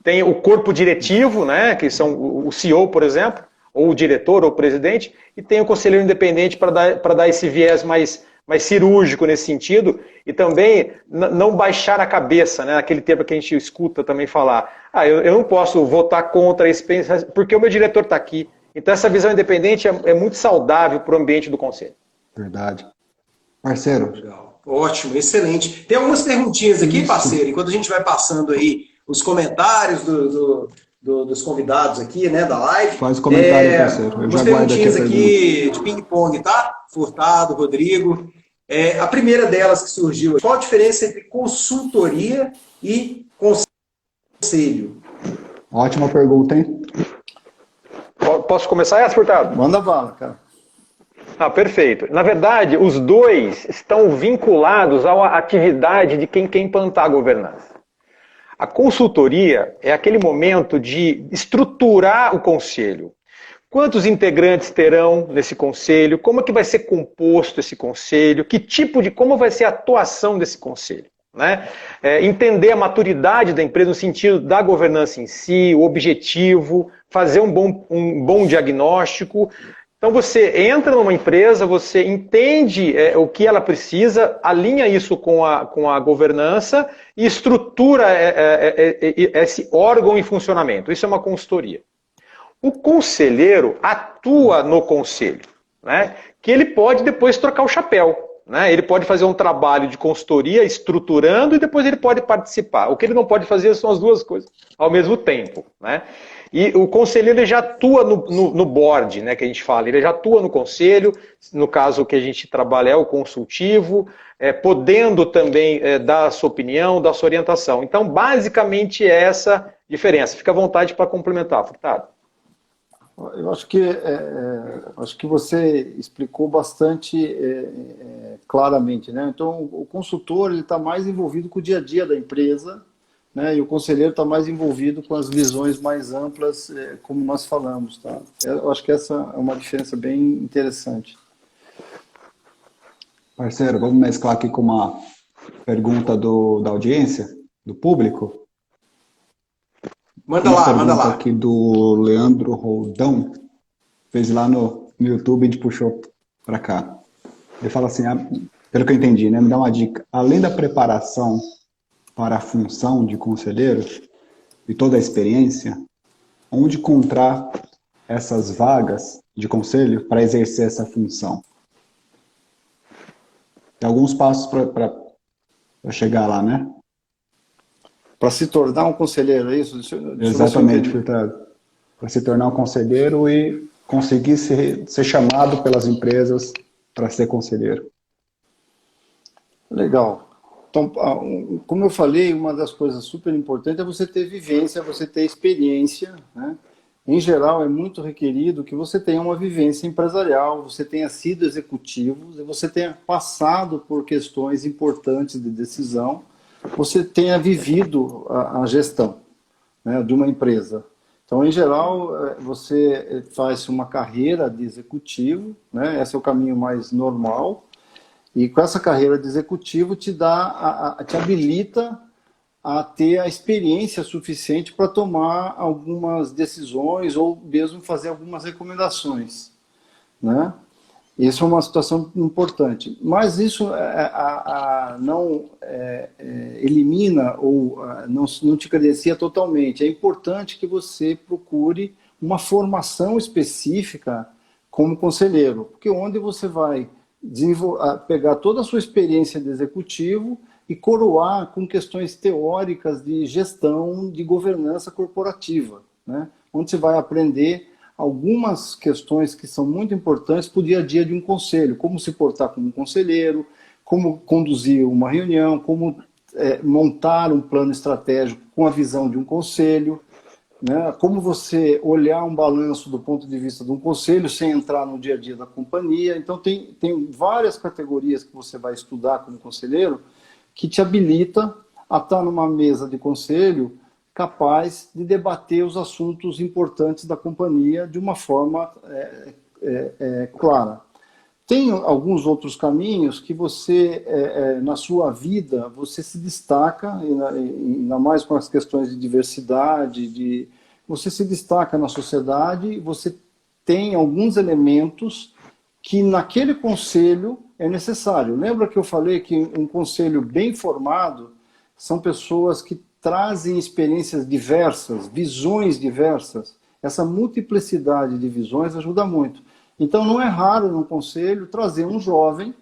tem o corpo diretivo, né? Que são o CEO, por exemplo, ou o diretor, ou o presidente, e tem o conselheiro independente para dar esse viés mais cirúrgico nesse sentido, e também não baixar a cabeça, né? Aquele termo que a gente escuta também falar, eu não posso votar contra esse porque o meu diretor está aqui. Então essa visão independente é muito saudável para o ambiente do conselho. Verdade. Parceiro. Legal. Ótimo, excelente. Tem algumas perguntinhas aqui, parceiro, enquanto a gente vai passando aí os comentários dos convidados aqui, né, da live. Faz comentário, parceiro. Umas perguntinhas aqui de ping-pong, tá? Furtado, Rodrigo. A primeira delas que surgiu, qual a diferença entre consultoria e conselho? Ótima pergunta, hein? Posso começar, Furtado? Manda bala, cara. Perfeito. Na verdade, os dois estão vinculados à atividade de quem quer implantar a governança. A consultoria é aquele momento de estruturar o conselho. Quantos integrantes terão nesse conselho? Como é que vai ser composto esse conselho? Como vai ser a atuação desse conselho? Né? Entender a maturidade da empresa no sentido da governança em si, o objetivo, fazer um bom diagnóstico. Então você entra numa empresa, você entende o que ela precisa, alinha isso com a governança e estrutura esse órgão em funcionamento. Isso é uma consultoria. O conselheiro atua no conselho, né? Que ele pode depois trocar o chapéu. Né? Ele pode fazer um trabalho de consultoria estruturando e depois ele pode participar. O que ele não pode fazer são as duas coisas ao mesmo tempo. Né? E o conselheiro ele já atua no board, né, que a gente fala, ele já atua no conselho, no caso que a gente trabalha é o consultivo, podendo também dar a sua opinião, dar a sua orientação. Então, basicamente, é essa diferença. Fica à vontade para complementar, Furtado. Eu acho que você explicou bastante claramente, né? Então, o consultor ele está mais envolvido com o dia a dia da empresa, né? E o conselheiro está mais envolvido com as visões mais amplas, como nós falamos, tá? Eu acho que essa é uma diferença bem interessante. Parceiro, vamos mesclar aqui com uma pergunta da audiência, do público. Manda lá. Aqui do Leandro Roldão, fez lá no YouTube e a gente puxou para cá. Ele fala assim, pelo que eu entendi, né? Me dá uma dica. Além da preparação para a função de conselheiro e toda a experiência, onde encontrar essas vagas de conselho para exercer essa função? Tem alguns passos para chegar lá, né? Para se tornar um conselheiro, é isso? Exatamente, Furtado. Para se tornar um conselheiro e conseguir ser chamado pelas empresas para ser conselheiro. Legal. Então, como eu falei, uma das coisas super importantes é você ter vivência, você ter experiência, né? Em geral, é muito requerido que você tenha uma vivência empresarial, você tenha sido executivo, você tenha passado por questões importantes de decisão, você tenha vivido a gestão, né, de uma empresa. Então, em geral, você faz uma carreira de executivo, né, esse é o caminho mais normal, e com essa carreira de executivo te habilita a ter a experiência suficiente para tomar algumas decisões ou mesmo fazer algumas recomendações, né? Isso é uma situação importante. Mas isso não elimina ou não te credencia totalmente. É importante que você procure uma formação específica como conselheiro, porque onde você vai pegar toda a sua experiência de executivo e coroar com questões teóricas de gestão, de governança corporativa, né? Onde você vai aprender algumas questões que são muito importantes para o dia a dia de um conselho, como se portar como um conselheiro, como conduzir uma reunião, como montar um plano estratégico com a visão de um conselho, né? Como você olhar um balanço do ponto de vista de um conselho sem entrar no dia a dia da companhia. Então, tem várias categorias que você vai estudar como conselheiro que te habilita a estar numa mesa de conselho capaz de debater os assuntos importantes da companhia de uma forma clara. Tem alguns outros caminhos que você, na sua vida, você se destaca, ainda mais com as questões de diversidade, você se destaca na sociedade, você tem alguns elementos que naquele conselho é necessário. Lembra que eu falei que um conselho bem formado são pessoas que trazem experiências diversas, visões diversas. Essa multiplicidade de visões ajuda muito. Então, não é raro no conselho trazer um jovem,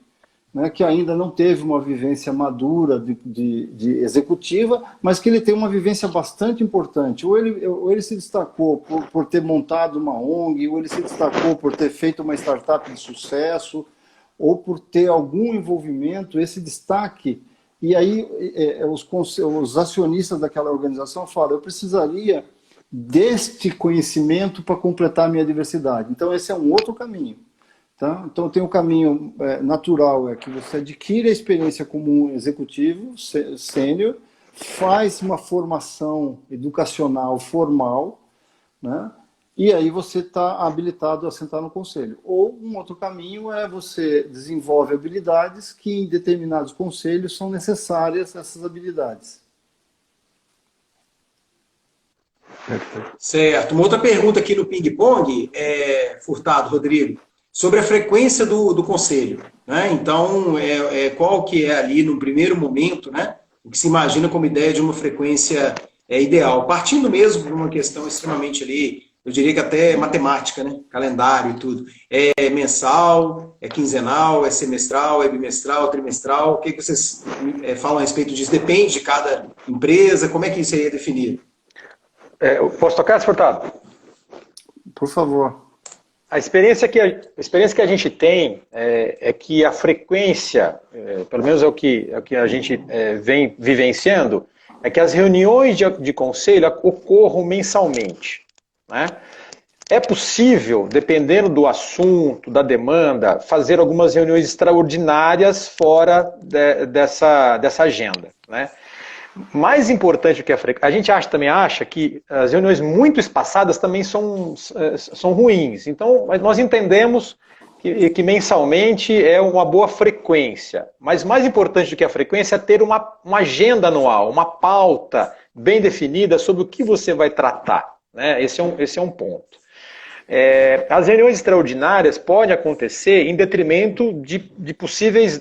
né, que ainda não teve uma vivência madura de executiva, mas que ele tem uma vivência bastante importante. Ou ele se destacou por ter montado uma ONG, ou ele se destacou por ter feito uma startup de sucesso, ou por ter algum envolvimento, esse destaque. E aí os acionistas daquela organização falam, eu precisaria deste conhecimento para completar a minha diversidade. Então, esse é um outro caminho. Tá? Então, tem o caminho natural, que você adquire a experiência como um executivo sênior, faz uma formação educacional formal, né? E aí você está habilitado a sentar no conselho. Ou um outro caminho você desenvolve habilidades que em determinados conselhos são necessárias essas habilidades. Certo. Uma outra pergunta aqui no ping-pong, Furtado, Rodrigo, sobre a frequência do conselho. Né? Então, qual que é ali no primeiro momento, né, o que se imagina como ideia de uma frequência ideal? Partindo mesmo de uma questão extremamente ali, eu diria que até matemática, né? Calendário e tudo. É mensal, é quinzenal, é semestral, é bimestral, trimestral? O que vocês falam a respeito disso? Depende de cada empresa? Como é que isso aí é definido? Posso tocar, Furtado? Por favor. A experiência que a gente tem é que a frequência, pelo menos é o que a gente vem vivenciando, é que as reuniões de conselho ocorram mensalmente. Né? É possível, dependendo do assunto, da demanda, fazer algumas reuniões extraordinárias fora dessa agenda. Né? Mais importante do que a gente também acha que as reuniões muito espaçadas também são ruins. Então, nós entendemos que mensalmente é uma boa frequência. Mas mais importante do que a frequência é ter uma agenda anual, uma pauta bem definida sobre o que você vai tratar. Né? Esse é um ponto. As reuniões extraordinárias podem acontecer em detrimento de possíveis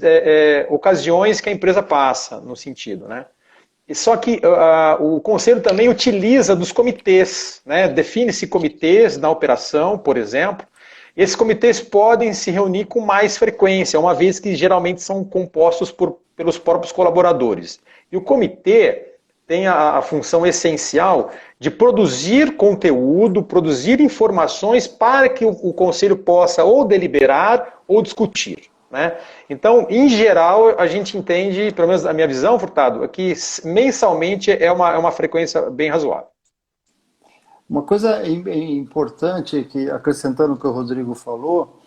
ocasiões que a empresa passa, no sentido, né? Só que o conselho também utiliza dos comitês, né? Define-se comitês na operação, por exemplo. Esses comitês podem se reunir com mais frequência, uma vez que geralmente são compostos pelos próprios colaboradores. E o comitê tem a função essencial de produzir conteúdo, produzir informações para que o conselho possa ou deliberar ou discutir. Né? Então, em geral, a gente entende, pelo menos a minha visão, Furtado, é que mensalmente é uma frequência bem razoável. Uma coisa importante, que acrescentando o que o Rodrigo falou,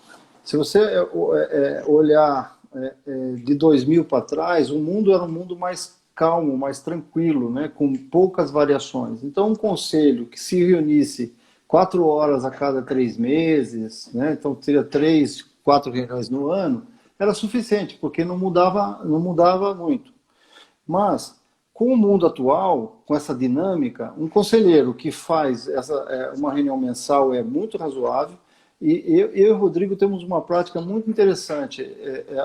se você olhar de 2000 para trás, o mundo era um mundo mais calmo, mais tranquilo, né, com poucas variações. Então, um conselho que se reunisse 4 horas a cada 3 meses, né, então teria 3, 4 reuniões no ano, era suficiente, porque não mudava muito. Mas, com o mundo atual, com essa dinâmica, um conselheiro que faz uma reunião mensal é muito razoável. E eu e o Rodrigo temos uma prática muito interessante.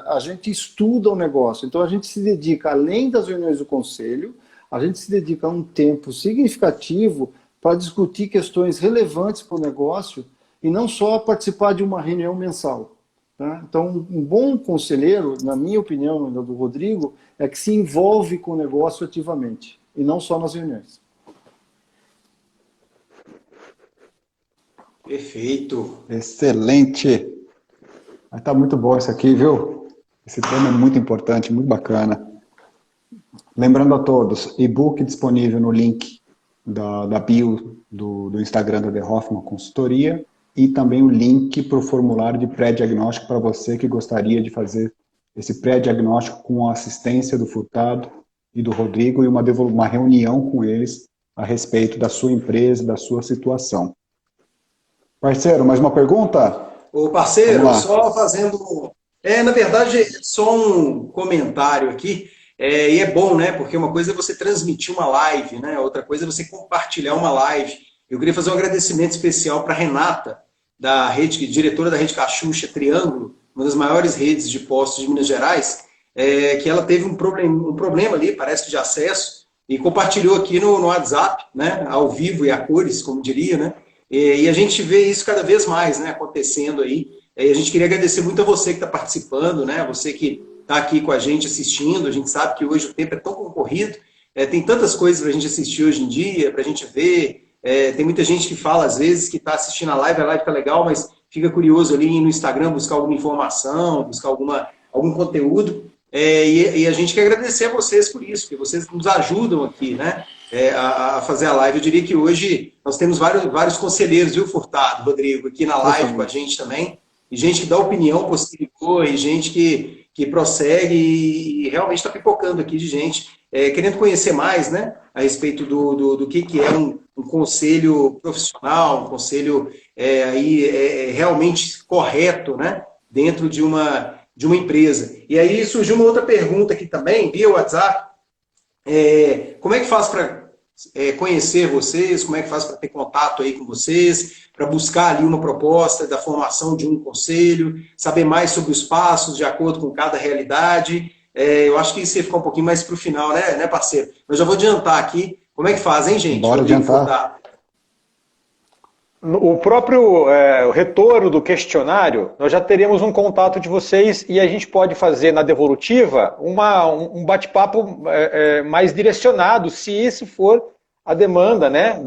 A gente estuda o negócio. Então, a gente se dedica, além das reuniões do conselho, a gente se dedica a um tempo significativo para discutir questões relevantes para o negócio e não só participar de uma reunião mensal. Tá? Então, um bom conselheiro, na minha opinião, do Rodrigo, é que se envolve com o negócio ativamente, e não só nas reuniões. Perfeito. Excelente. Mas tá muito bom isso aqui, viu? Esse tema é muito importante, muito bacana. Lembrando a todos, e-book disponível no link da bio do Instagram da The Hoffman Consultoria e também o link para o formulário de pré-diagnóstico para você que gostaria de fazer esse pré-diagnóstico com a assistência do Furtado e do Rodrigo e uma reunião com eles a respeito da sua empresa, da sua situação. Parceiro, mais uma pergunta? Ô, parceiro, só fazendo... na verdade, só um comentário aqui. E é bom, né? Porque uma coisa é você transmitir uma live, né? Outra coisa é você compartilhar uma live. Eu queria fazer um agradecimento especial para a Renata, diretora da Rede Cachucha Triângulo, uma das maiores redes de postos de Minas Gerais, que ela teve um problema ali, parece que de acesso, e compartilhou aqui no WhatsApp, né? Ao vivo e a cores, como diria, né? E a gente vê isso cada vez mais, né? Acontecendo aí. E a gente queria agradecer muito a você que está participando, né? Você que está aqui com a gente assistindo. A gente sabe que hoje o tempo é tão concorrido, tem tantas coisas para a gente assistir hoje em dia, para a gente ver. Tem muita gente que fala, às vezes, que está assistindo a live está legal, mas fica curioso ali no Instagram buscar alguma informação, buscar algum conteúdo. E a gente quer agradecer a vocês por isso, porque vocês nos ajudam aqui, né? A fazer a live. Eu diria que hoje nós temos vários conselheiros, viu, Furtado, Rodrigo, aqui na live com a gente também. E gente que dá opinião posterior, e gente que prossegue e realmente está pipocando aqui de gente, querendo conhecer mais, né, a respeito do que é um conselho profissional, um conselho realmente correto, né, dentro de uma empresa. E aí surgiu uma outra pergunta aqui também, via WhatsApp. Como é que faz para conhecer vocês? Como é que faz para ter contato aí com vocês? Para buscar ali uma proposta da formação de um conselho, saber mais sobre os passos de acordo com cada realidade. Eu acho que isso ia ficar um pouquinho mais para o final, né, parceiro? Eu já vou adiantar aqui. Como é que faz, hein, gente? Bora adiantar. O próprio retorno do questionário, nós já teremos um contato de vocês e a gente pode fazer na devolutiva um bate-papo mais direcionado, se esse for a demanda, né,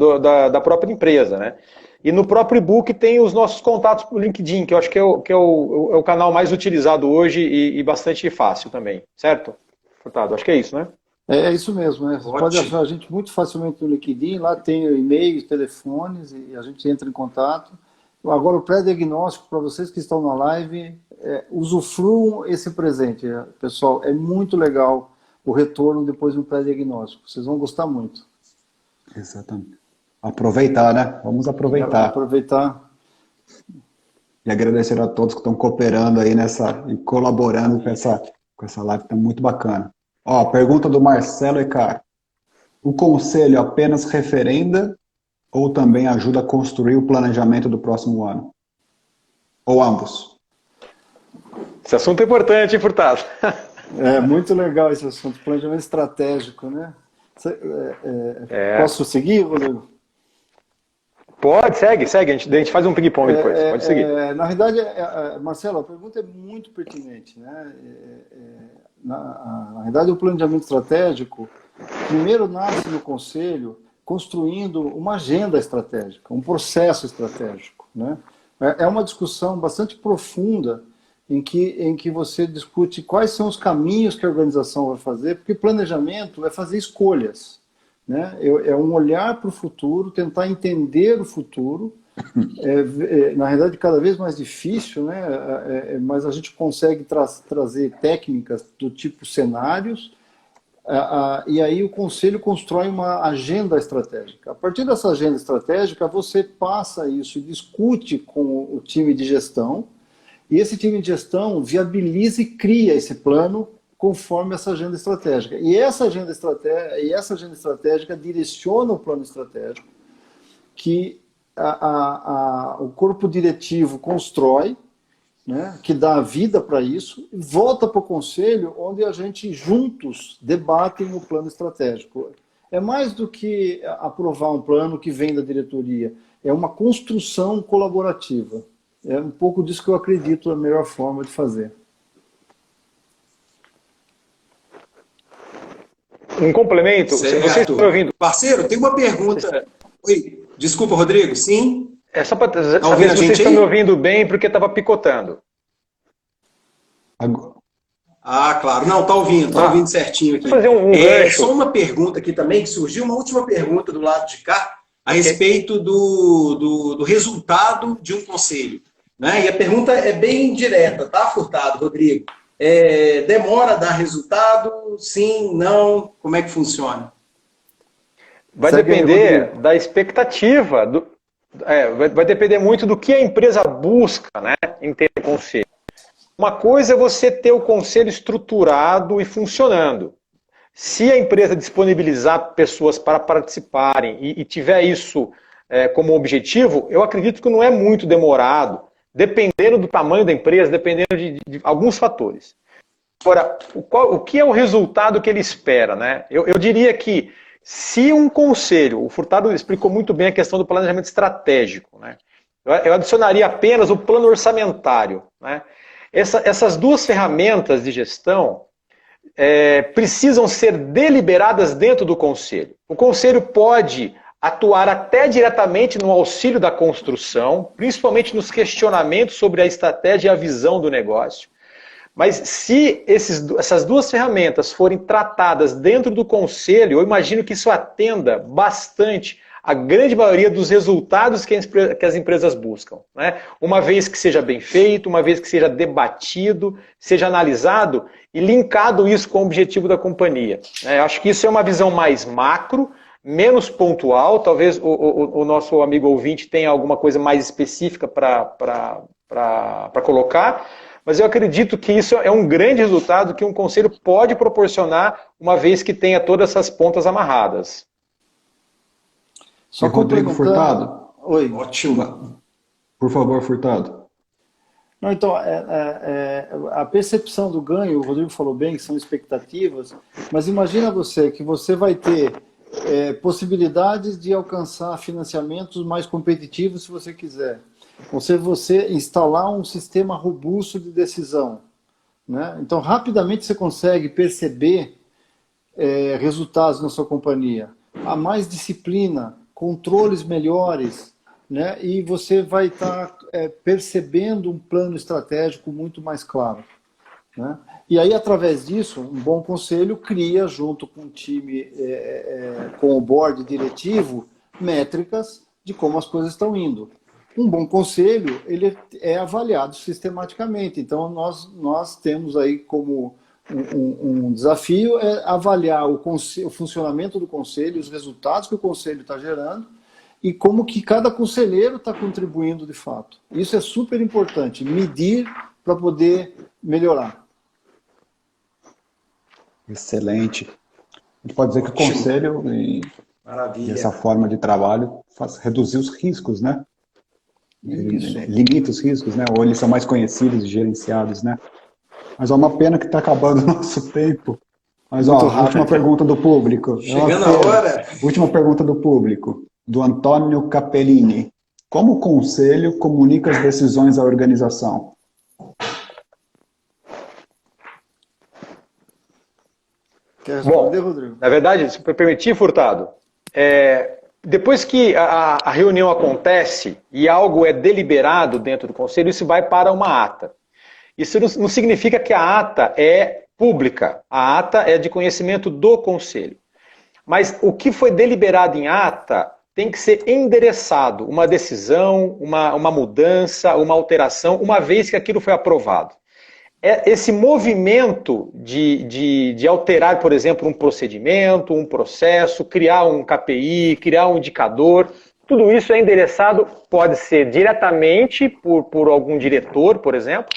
da própria empresa, né? E no próprio e-book tem os nossos contatos por LinkedIn, que eu acho que é o canal mais utilizado hoje e bastante fácil também, certo, Furtado? Acho que é isso, né? É isso mesmo, né? Você pode achar a gente muito facilmente no LinkedIn, lá tem e-mails, telefones, e a gente entra em contato. Agora, o pré-diagnóstico, para vocês que estão na live, usufruam esse presente. Pessoal, é muito legal o retorno depois do pré-diagnóstico. Vocês vão gostar muito. Exatamente. Aproveitar, né? Vamos aproveitar. Aproveitar. E agradecer a todos que estão cooperando aí e colaborando com essa live, que está muito bacana. Ó, pergunta do Marcelo Ecar. O conselho apenas referenda ou também ajuda a construir o planejamento do próximo ano? Ou ambos? Esse assunto é importante, hein, Furtado? Muito legal esse assunto, planejamento estratégico, né? Posso seguir, Rodrigo? Pode, segue. A gente faz um ping-pong depois. Pode seguir. Na verdade, Marcelo, a pergunta é muito pertinente, né? Na verdade, o planejamento estratégico primeiro nasce no conselho construindo uma agenda estratégica, um processo estratégico, né? É uma discussão bastante profunda em que você discute quais são os caminhos que a organização vai fazer, porque planejamento é fazer escolhas, né? É um olhar para o futuro, tentar entender o futuro. Na realidade, cada vez mais difícil, né? Mas a gente consegue trazer técnicas do tipo cenários, e aí o conselho constrói uma agenda estratégica. A partir dessa agenda estratégica, você passa isso e discute com o time de gestão, e esse time de gestão viabiliza e cria esse plano conforme essa agenda estratégica. E essa agenda estratégica direciona o plano estratégico que o corpo diretivo constrói, né, que dá vida para isso, e volta para o conselho, onde a gente juntos debatem o plano estratégico. É mais do que aprovar um plano que vem da diretoria, é uma construção colaborativa. É um pouco disso que eu acredito a melhor forma de fazer. Um complemento, certo. Vocês estão me ouvindo? Parceiro, tem uma pergunta. Oi, desculpa, Rodrigo, sim? É só para saber se vocês estão me ouvindo bem, porque estava picotando. Ah, claro. Não, tá ouvindo certinho aqui. Vou fazer um gancho. Só uma pergunta aqui também, que surgiu, uma última pergunta do lado de cá, a respeito do resultado de um conselho. Né? E a pergunta é bem direta, tá, Furtado, Rodrigo? Demora a dar resultado? Sim, não? Como é que funciona? Vai depender da expectativa, vai depender muito do que a empresa busca, né, em ter conselho. Uma coisa é você ter o conselho estruturado e funcionando. Se a empresa disponibilizar pessoas para participarem e tiver isso como objetivo, eu acredito que não é muito demorado, dependendo do tamanho da empresa, dependendo de alguns fatores. Agora, o que é o resultado que ele espera, né? Eu diria que se um conselho, o Furtado explicou muito bem a questão do planejamento estratégico, né? Eu adicionaria apenas o plano orçamentário, né? Essas duas ferramentas de gestão precisam ser deliberadas dentro do conselho. O conselho pode atuar até diretamente no auxílio da construção, principalmente nos questionamentos sobre a estratégia e a visão do negócio. Mas se essas duas ferramentas forem tratadas dentro do conselho, eu imagino que isso atenda bastante a grande maioria dos resultados que as empresas buscam, né? Uma vez que seja bem feito, uma vez que seja debatido, seja analisado e linkado isso com o objetivo da companhia. Eu acho que isso é uma visão mais macro, menos pontual. Talvez o nosso amigo ouvinte tenha alguma coisa mais específica para colocar. Mas eu acredito que isso é um grande resultado que um conselho pode proporcionar, uma vez que tenha todas essas pontas amarradas. Só Rodrigo Furtado. Oi. Ótimo. Por favor, Furtado. Não, então, a percepção do ganho, o Rodrigo falou bem, que são expectativas, mas imagina que você vai ter possibilidades de alcançar financiamentos mais competitivos se você quiser. Você instalar um sistema robusto de decisão, né? Então, rapidamente você consegue perceber resultados na sua companhia. Há mais disciplina, controles melhores, né? E você vai estar percebendo um plano estratégico muito mais claro, né? E aí, através disso, um bom conselho cria, junto com o time, com o board diretivo, métricas de como as coisas estão indo. Um bom conselho, ele é avaliado sistematicamente. Então, nós temos aí como um desafio avaliar o funcionamento do conselho, os resultados que o conselho está gerando e como que cada conselheiro está contribuindo de fato. Isso é super importante, medir para poder melhorar. Excelente. A gente pode dizer que o conselho e essa forma de trabalho faz reduzir os riscos, né? Limita os riscos, né? Ou eles são mais conhecidos e gerenciados, né? Mas é uma pena que está acabando o nosso tempo. Mas, última pergunta do público. Chegando a hora. Última pergunta do público, do Antônio Capellini. Como o conselho comunica as decisões à organização? Quer responder, Rodrigo? Na verdade, se me permitir, Furtado, depois que a reunião acontece e algo é deliberado dentro do conselho, isso vai para uma ata. Isso não significa que a ata é pública. A ata é de conhecimento do conselho. Mas o que foi deliberado em ata tem que ser endereçado. Uma decisão, uma mudança, uma alteração, uma vez que aquilo foi aprovado. Esse movimento de alterar, por exemplo, um procedimento, um processo, criar um KPI, criar um indicador, tudo isso é endereçado, pode ser diretamente por algum diretor, por exemplo,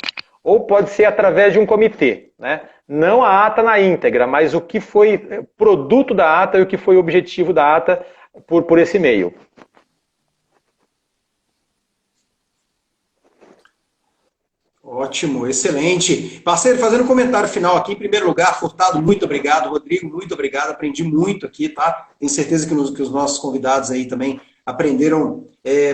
ou pode ser através de um comitê, né? Não a ata na íntegra, mas o que foi produto da ata e o que foi objetivo da ata por esse meio. Ótimo, excelente. Parceiro, fazendo um comentário final aqui, em primeiro lugar, Furtado, muito obrigado. Rodrigo, muito obrigado. Aprendi muito aqui, tá? Tenho certeza que os nossos convidados aí também aprenderam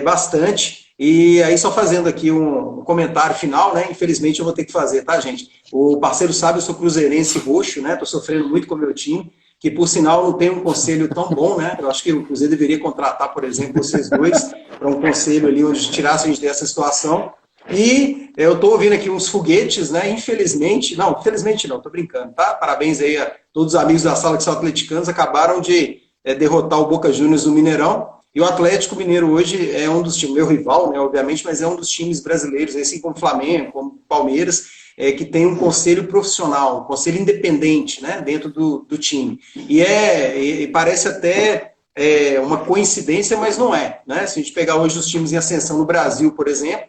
bastante. E aí, só fazendo aqui um comentário final, né? Infelizmente eu vou ter que fazer, tá, gente? O parceiro sabe, eu sou cruzeirense roxo, né? Tô sofrendo muito com o meu time, que por sinal não tem um conselho tão bom, né? Eu acho que o Cruzeiro deveria contratar, por exemplo, vocês dois, para um conselho ali onde tirasse a gente dessa situação. E eu estou ouvindo aqui uns foguetes, né? Infelizmente não, estou brincando, tá? Parabéns aí a todos os amigos da sala que são atleticanos, acabaram de derrotar o Boca Juniors no Mineirão. E o Atlético Mineiro hoje é um dos times, meu rival, né, obviamente, mas é um dos times brasileiros, assim como o Flamengo, como o Palmeiras, que tem um conselho profissional, um conselho independente, né, dentro do time. E parece até uma coincidência, mas não é, né? Se a gente pegar hoje os times em ascensão no Brasil, por exemplo,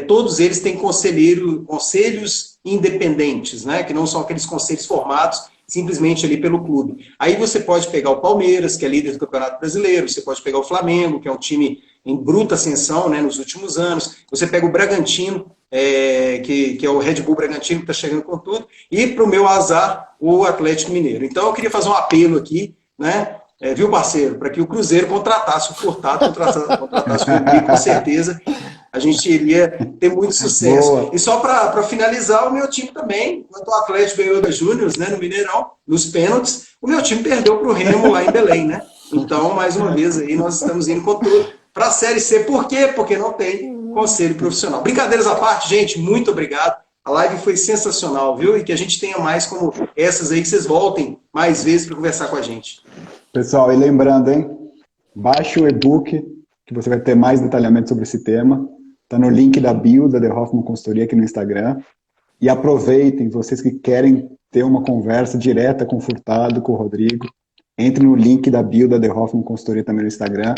todos eles têm conselhos independentes, né, que não são aqueles conselhos formados simplesmente ali pelo clube. Aí você pode pegar o Palmeiras, que é líder do Campeonato Brasileiro, você pode pegar o Flamengo, que é um time em bruta ascensão, né, nos últimos anos, você pega o Bragantino, que é o Red Bull Bragantino, que está chegando com tudo, e para o meu azar, o Atlético Mineiro. Então eu queria fazer um apelo aqui, né, viu, parceiro, para que o Cruzeiro contratasse o Furtado, contratasse o Rodrigo, com certeza a gente iria ter muito sucesso. Boa. E só para finalizar, o meu time também, enquanto o Atlético ganhou da Júnior, né, no Mineirão, nos pênaltis, o meu time perdeu para o Remo lá em Belém, né? Então, mais uma vez, aí nós estamos indo com tudo para a Série C. Por quê? Porque não tem conselho profissional. Brincadeiras à parte, gente, muito obrigado. A live foi sensacional, viu? E que a gente tenha mais como essas aí, que vocês voltem mais vezes para conversar com a gente. Pessoal, e lembrando, hein? Baixe o e-book, que você vai ter mais detalhamento sobre esse tema. Está no link da bio da The Hoffman Consultoria aqui no Instagram. E aproveitem, vocês que querem ter uma conversa direta com o Furtado, com o Rodrigo, entre no link da bio da The Hoffman Consultoria também no Instagram,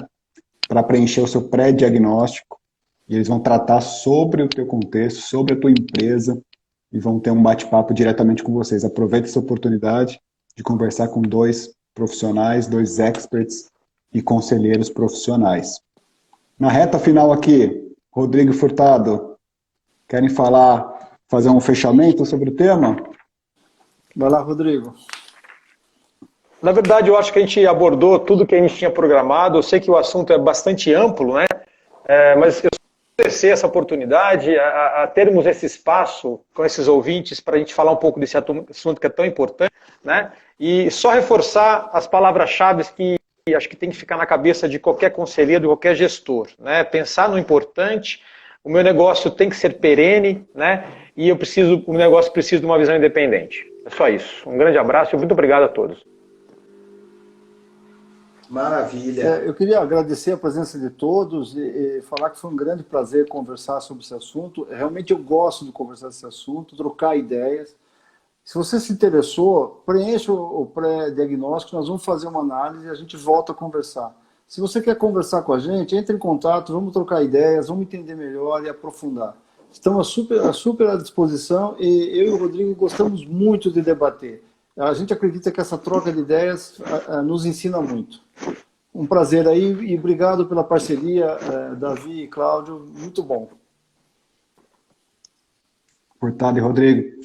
para preencher o seu pré-diagnóstico. E eles vão tratar sobre o teu contexto, sobre a tua empresa, e vão ter um bate-papo diretamente com vocês. Aproveite essa oportunidade de conversar com dois profissionais, dois experts e conselheiros profissionais. Na reta final aqui, Rodrigo e Furtado, querem fazer um fechamento sobre o tema? Vai lá, Rodrigo. Na verdade, eu acho que a gente abordou tudo que a gente tinha programado. Eu sei que o assunto é bastante amplo, né? Mas eu agradecer essa oportunidade, a termos esse espaço com esses ouvintes para a gente falar um pouco desse assunto que é tão importante, né? E só reforçar as palavras-chave que acho que tem que ficar na cabeça de qualquer conselheiro, de qualquer gestor, né? Pensar no importante, o meu negócio tem que ser perene, né? E o negócio precisa de uma visão independente. É só isso. Um grande abraço e muito obrigado a todos. Maravilha. Eu queria agradecer a presença de todos e falar que foi um grande prazer conversar sobre esse assunto. Realmente eu gosto de conversar esse assunto, trocar ideias. Se você se interessou, preencha o pré-diagnóstico, nós vamos fazer uma análise e a gente volta a conversar. Se você quer conversar com a gente, entre em contato, vamos trocar ideias, vamos entender melhor e aprofundar. Estamos super à disposição e eu e o Rodrigo gostamos muito de debater. A gente acredita que essa troca de ideias nos ensina muito. Um prazer aí e obrigado pela parceria, Davi e Cláudio, muito bom. Furtado e Rodrigo.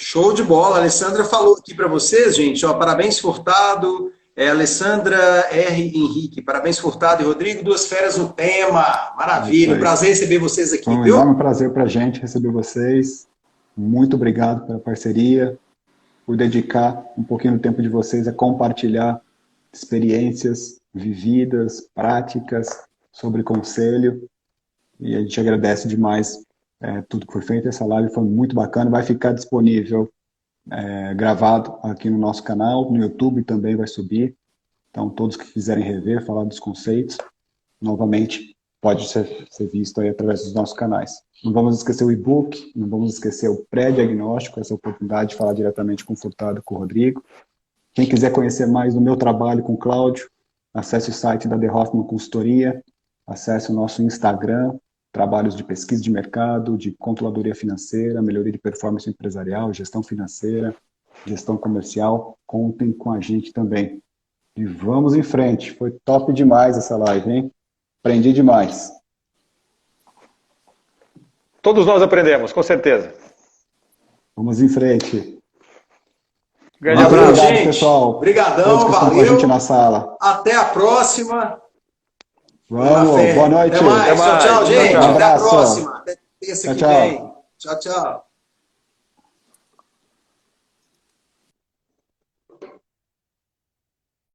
Show de bola. A Alessandra falou aqui para vocês, gente, ó, parabéns Furtado, Alessandra R. Henrique, parabéns Furtado e Rodrigo, 2 férias no tema, maravilha, um prazer receber vocês aqui, viu? É um prazer para a gente receber vocês, muito obrigado pela parceria, por dedicar um pouquinho do tempo de vocês a compartilhar experiências vividas, práticas sobre conselho, e a gente agradece demais tudo que foi feito. Essa live foi muito bacana, vai ficar disponível gravado aqui no nosso canal, no YouTube também vai subir, então todos que quiserem rever, falar dos conceitos, novamente pode ser visto aí através dos nossos canais. Não vamos esquecer o e-book, não vamos esquecer o pré-diagnóstico, essa oportunidade de falar diretamente com o Furtado e com o Rodrigo. Quem quiser conhecer mais do meu trabalho com o Cláudio, acesse o site da The Hoffman Consultoria, acesse o nosso Instagram, trabalhos de pesquisa de mercado, de controladoria financeira, melhoria de performance empresarial, gestão financeira, gestão comercial. Contem com a gente também. E vamos em frente. Foi top demais essa live, hein? Aprendi demais. Todos nós aprendemos, com certeza. Vamos em frente. Grande abraço, gente. Pessoal. Obrigadão, valeu. Com a gente na sala. Até a próxima. Vamos, boa noite. Até mais. Tchau, gente. Um até a próxima. Até terça que vem. Tchau, tchau.